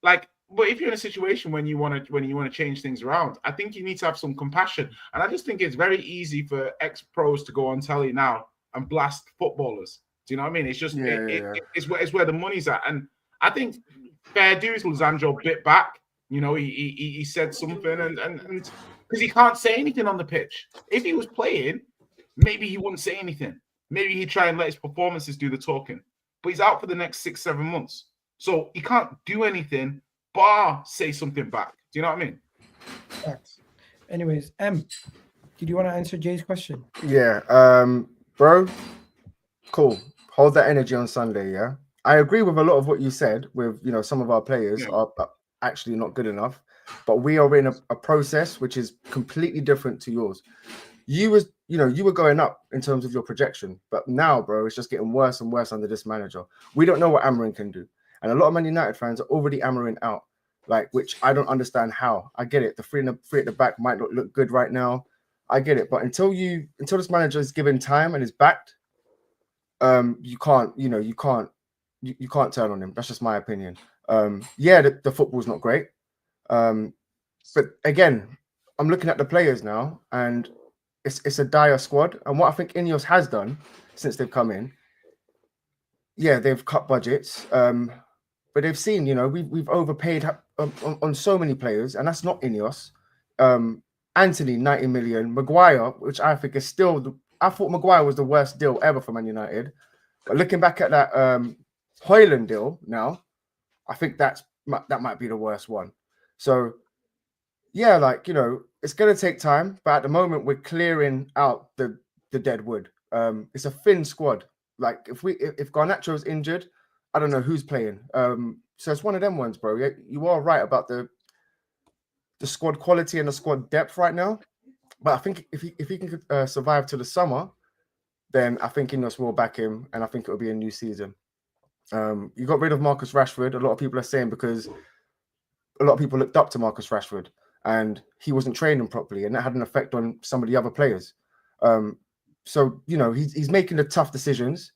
like, but if you're in a situation when you want to change things around, I think you need to have some compassion. And I just think it's very easy for ex-pros to go on telly now and blast footballers. Do you know what I mean? It's just it's where the money's at. And I think fair dues, Lizandro bit back. You know, he said something, and because he can't say anything on the pitch. If he was playing, maybe he wouldn't say anything. Maybe he'd try and let his performances do the talking. But he's out for the next 6-7 months. So he can't do anything bar say something back. Do you know what I mean? Facts. Anyways, did you want to answer Jay's question? Yeah, bro, cool. Hold that energy on Sunday, yeah? I agree with a lot of what you said with, some of our players are actually not good enough, but we are in a process which is completely different to yours. You were going up in terms of your projection, but now, bro, it's just getting worse and worse under this manager. We don't know what Amorim can do. And a lot of Man United fans are already Amorim out, like, which I don't understand how. I get it. The three at the back might not look good right now. I get it. But until this manager is given time and is backed, you can't turn on him. That's just my opinion. Yeah, the football's not great. But again, I'm looking at the players now, and it's a dire squad. And what I think Ineos has done since they've come in, yeah, they've cut budgets, but they've seen, we've overpaid on so many players, and that's not Ineos. Anthony, 90 million. Maguire, which I think is still, I thought Maguire was the worst deal ever for Man United. But looking back at that Haaland deal now, I think that might be the worst one. So, yeah, it's going to take time, but at the moment we're clearing out the dead wood. It's a thin squad. Like if Garnacho's injured, I don't know who's playing. So it's one of them ones, bro. You are right about the squad quality and the squad depth right now. But I think if he can survive to the summer, then I think Ineos will back him, and I think it'll be a new season. You got rid of Marcus Rashford. A lot of people are saying because a lot of people looked up to Marcus Rashford, and he wasn't training properly, and that had an effect on some of the other players. So, he's making the tough decisions,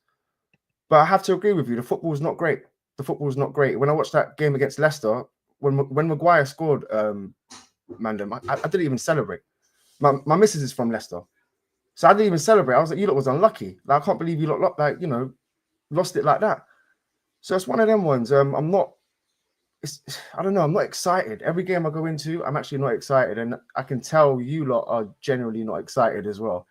but I have to agree with you. The football is not great. When I watched that game against Leicester, when Maguire scored, Mandem, I didn't even celebrate. My missus is from Leicester, so I didn't even celebrate. I was like, you lot was unlucky. Like, I can't believe you lot lost it like that. So it's one of them ones. I don't know. I'm not excited. Every game I go into, I'm actually not excited, and I can tell you lot are generally not excited as well.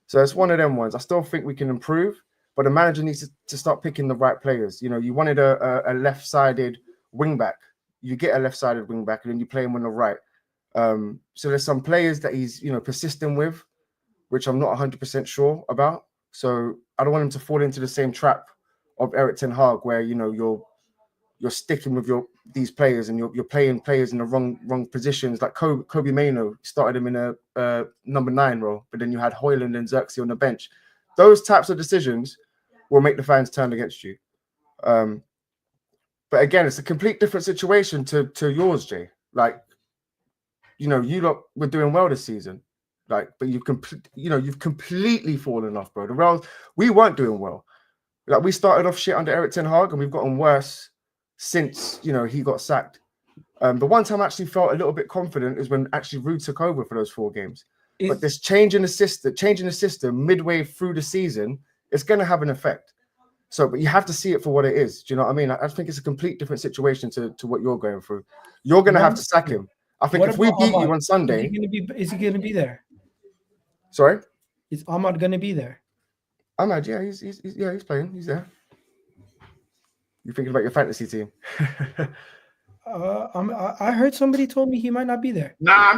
So it's one of them ones. I still think we can improve, but the manager needs to start picking the right players. You wanted a left-sided wing back. You get a left-sided wing back, and then you play him on the right. So there's some players that he's persisting with, which I'm not 100% sure about. So I don't want him to fall into the same trap of Erik ten Hag, where you're sticking with these players and you're playing players in the wrong positions. Like Kobe Mainoo started him in a number 9 role, but then you had Haaland and Xerxes on the bench. Those types of decisions will make the fans turn against you. But again, it's a complete different situation to yours, Jay. Like, you lot were doing well this season, but you've completely fallen off, bro. The Real, we weren't doing well. Like, we started off shit under Erik ten Hag, and we've gotten worse since he got sacked. The one time I actually felt a little bit confident is when actually Ruud took over for those 4 games. But this changing the system midway through the season, it's going to have an effect. So, but you have to see it for what it is. Do you know what I mean? I think it's a complete different situation to what you're going through. You're going to have to sack him. I think if we beat you on Sunday, is he going to be there? Sorry, is Ahmad going to be there? Ahmad, yeah, he's playing. He's there. You thinking about your fantasy team? I heard somebody told me he might not be there. Nah,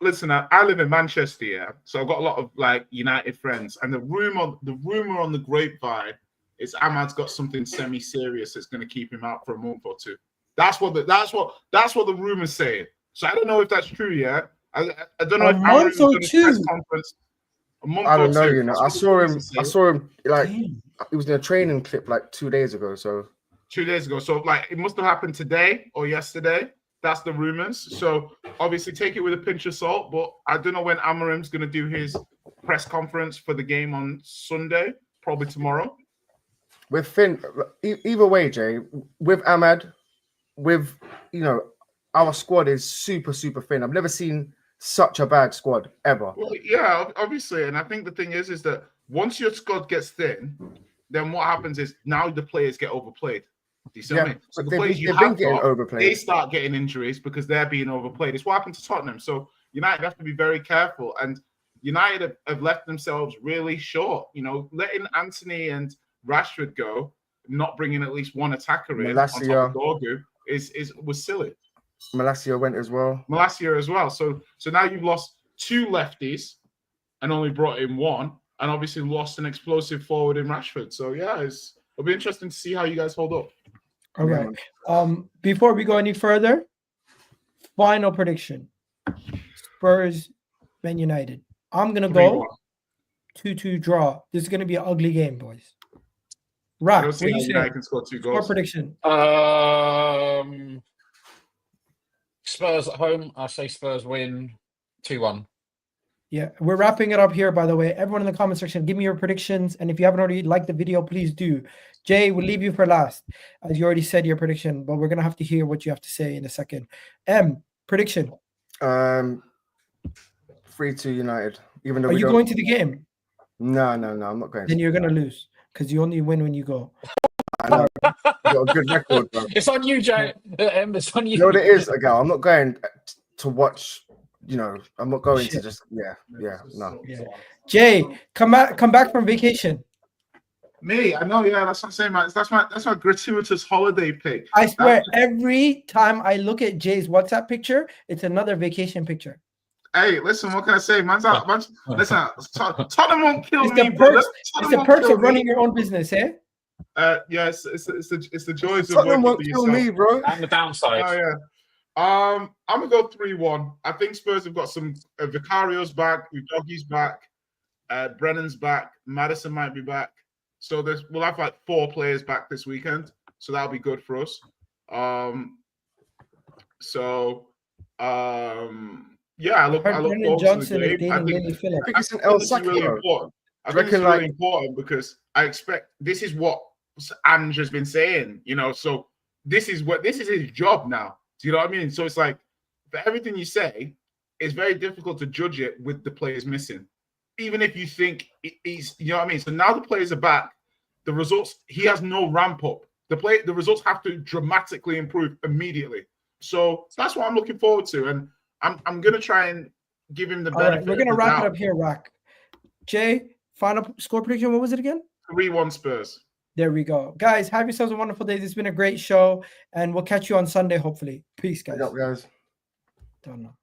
listen. I live in Manchester, yeah. So I've got a lot of United friends, and the rumor on the grapevine is Ahmad's got something semi-serious that's going to keep him out for a month or two. That's what the rumor's saying. So I don't know if that's true yet. I don't know if month or two. Press conference. I don't know. I saw him like it was in a training clip like 2 days ago. So 2 days ago. So it must have happened today or yesterday. That's the rumors. So obviously take it with a pinch of salt. But I don't know when Amorim's going to do his press conference for the game on Sunday. Probably tomorrow. With Finn, either way, Jay. With Ahmad, with our squad is super thin. I've never seen such a bad squad ever. Well, yeah, obviously, and I think the thing is that once your squad gets thin, then what happens is now the players get overplayed. Do you see what I mean? So the players you have got, overplayed. They start getting injuries because they're being overplayed. It's what happened to Tottenham. So United have to be very careful, and United have left themselves really short. Letting Anthony and Rashford go, not bringing at least one attacker in on top of Dorgu was silly. Maresca went as well. So now you've lost 2 lefties and only brought in 1, and obviously lost an explosive forward in Rashford. So yeah, it'll be interesting to see how you guys hold up. All right. Before we go any further, final prediction: Spurs, Man United. I'm gonna go 2-2 draw. This is gonna be an ugly game, boys. Right. What do you say? United can score 2 goals. Score prediction. Spurs at home. I say Spurs win 2-1. Yeah, we're wrapping it up here, by the way. Everyone in the comment section, give me your predictions. And if you haven't already liked the video, please do. Jay, we'll leave you for last, as you already said your prediction, but we're going to have to hear what you have to say in a second. Prediction. 3-2 United. Even though Are you going to the game? No, I'm not going. Then you're going to lose because you only win when you go. I know. You got a good record, bro. It's on you, Jay. It's on you. You know what it is, Egal? I'm not going to watch. You know, I'm not going to just. No. Yeah. Jay, come back from vacation. Me, I know. Yeah, that's what I'm saying, man. That's my gratuitous holiday pick. I swear, every time I look at Jay's WhatsApp picture, it's another vacation picture. Hey, listen, what can I say? Listen, Tottenham won't kill It's me, the bro. perks. It's the perks of running your own business, eh? Yes, it's the joys of Tottenham working won't for kill yourself. me, bro. And the downside. Oh yeah. I'm gonna go 3-1. I think Spurs have got some Vicario's back, Udogie's back, Brennan's back, Madison might be back. So we'll have like 4 players back this weekend. So that'll be good for us. Yeah, I look forward Johnson to the game. I think it's an El this is really Sacco. important. I think it's really important because I expect this is what Ange has been saying, you know. So this is his job now. Do you know what I mean? So it's like for everything you say, it's very difficult to judge it with the players missing. Even if you think he's, you know what I mean? So now the players are back, the results, he has no ramp up. The results have to dramatically improve immediately. So that's what I'm looking forward to. And I'm gonna try and give him the benefit. Right, we're gonna wrap it up here, Rack. Jay, final score prediction. What was it again? 3-1 Spurs. There we go. Guys, have yourselves a wonderful day. This has been a great show, and we'll catch you on Sunday, hopefully. Peace, guys. What's up, guys? Don't know.